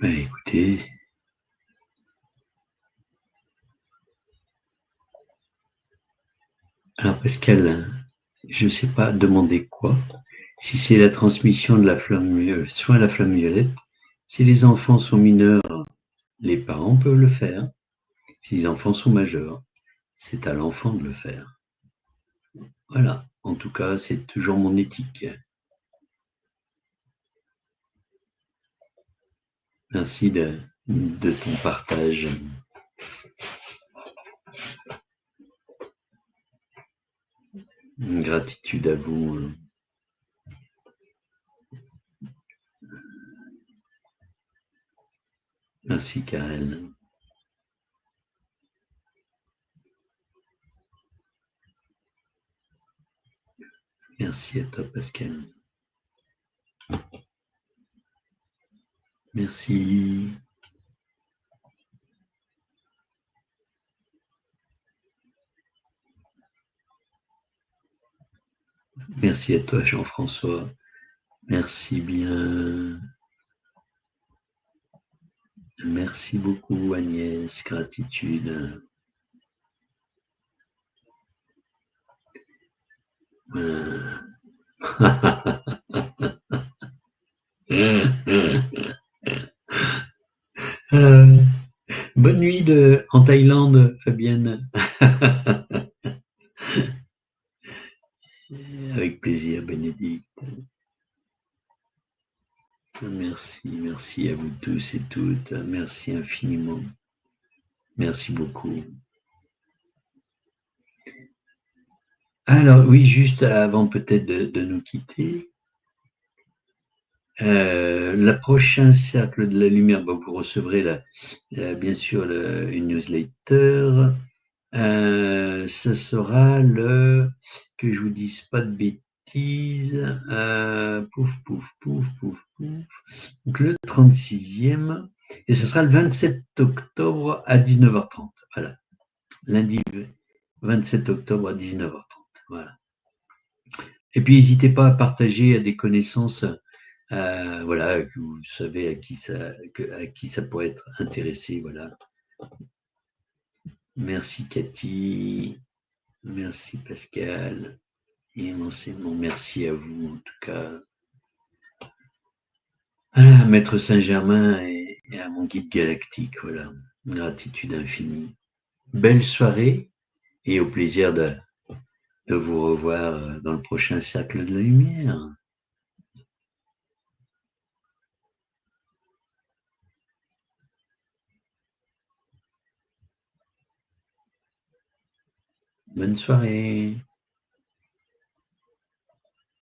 Ben, écoutez, alors Pascal, je ne sais pas demander quoi. Si c'est la transmission de la flamme, soit la flamme violette, si les enfants sont mineurs, les parents peuvent le faire. Si les enfants sont majeurs, c'est à l'enfant de le faire. Voilà. En tout cas, c'est toujours mon éthique. Merci de ton partage. Gratitude à vous. Merci, Karel. Merci à toi, Pascal. Merci. Merci à toi, Jean-François. Merci bien. Merci beaucoup, Agnès. Gratitude. Euh, bonne nuit en Thaïlande, Fabienne. Avec plaisir, Bénédicte. Merci, merci à vous tous et toutes. Merci infiniment. Merci beaucoup. Alors oui, juste avant peut-être de nous quitter, le prochain cercle de la lumière, bon, vous recevrez bien sûr une newsletter. Ce sera que je vous dise pas de bêtises, pouf, pouf, pouf, pouf, pouf. Donc le 36e, et ce sera le 27 octobre à 19h30. Voilà, lundi 27 octobre à 19h30. Voilà. Et puis n'hésitez pas à partager à des connaissances, voilà, que vous savez à qui ça pourrait être intéressé. Voilà. Merci Cathy, merci Pascal, et immensément merci à vous en tout cas. À Maître Saint-Germain et à mon guide galactique, voilà. Gratitude infinie. Belle soirée et au plaisir de vous revoir dans le prochain cercle de la lumière. Bonne soirée.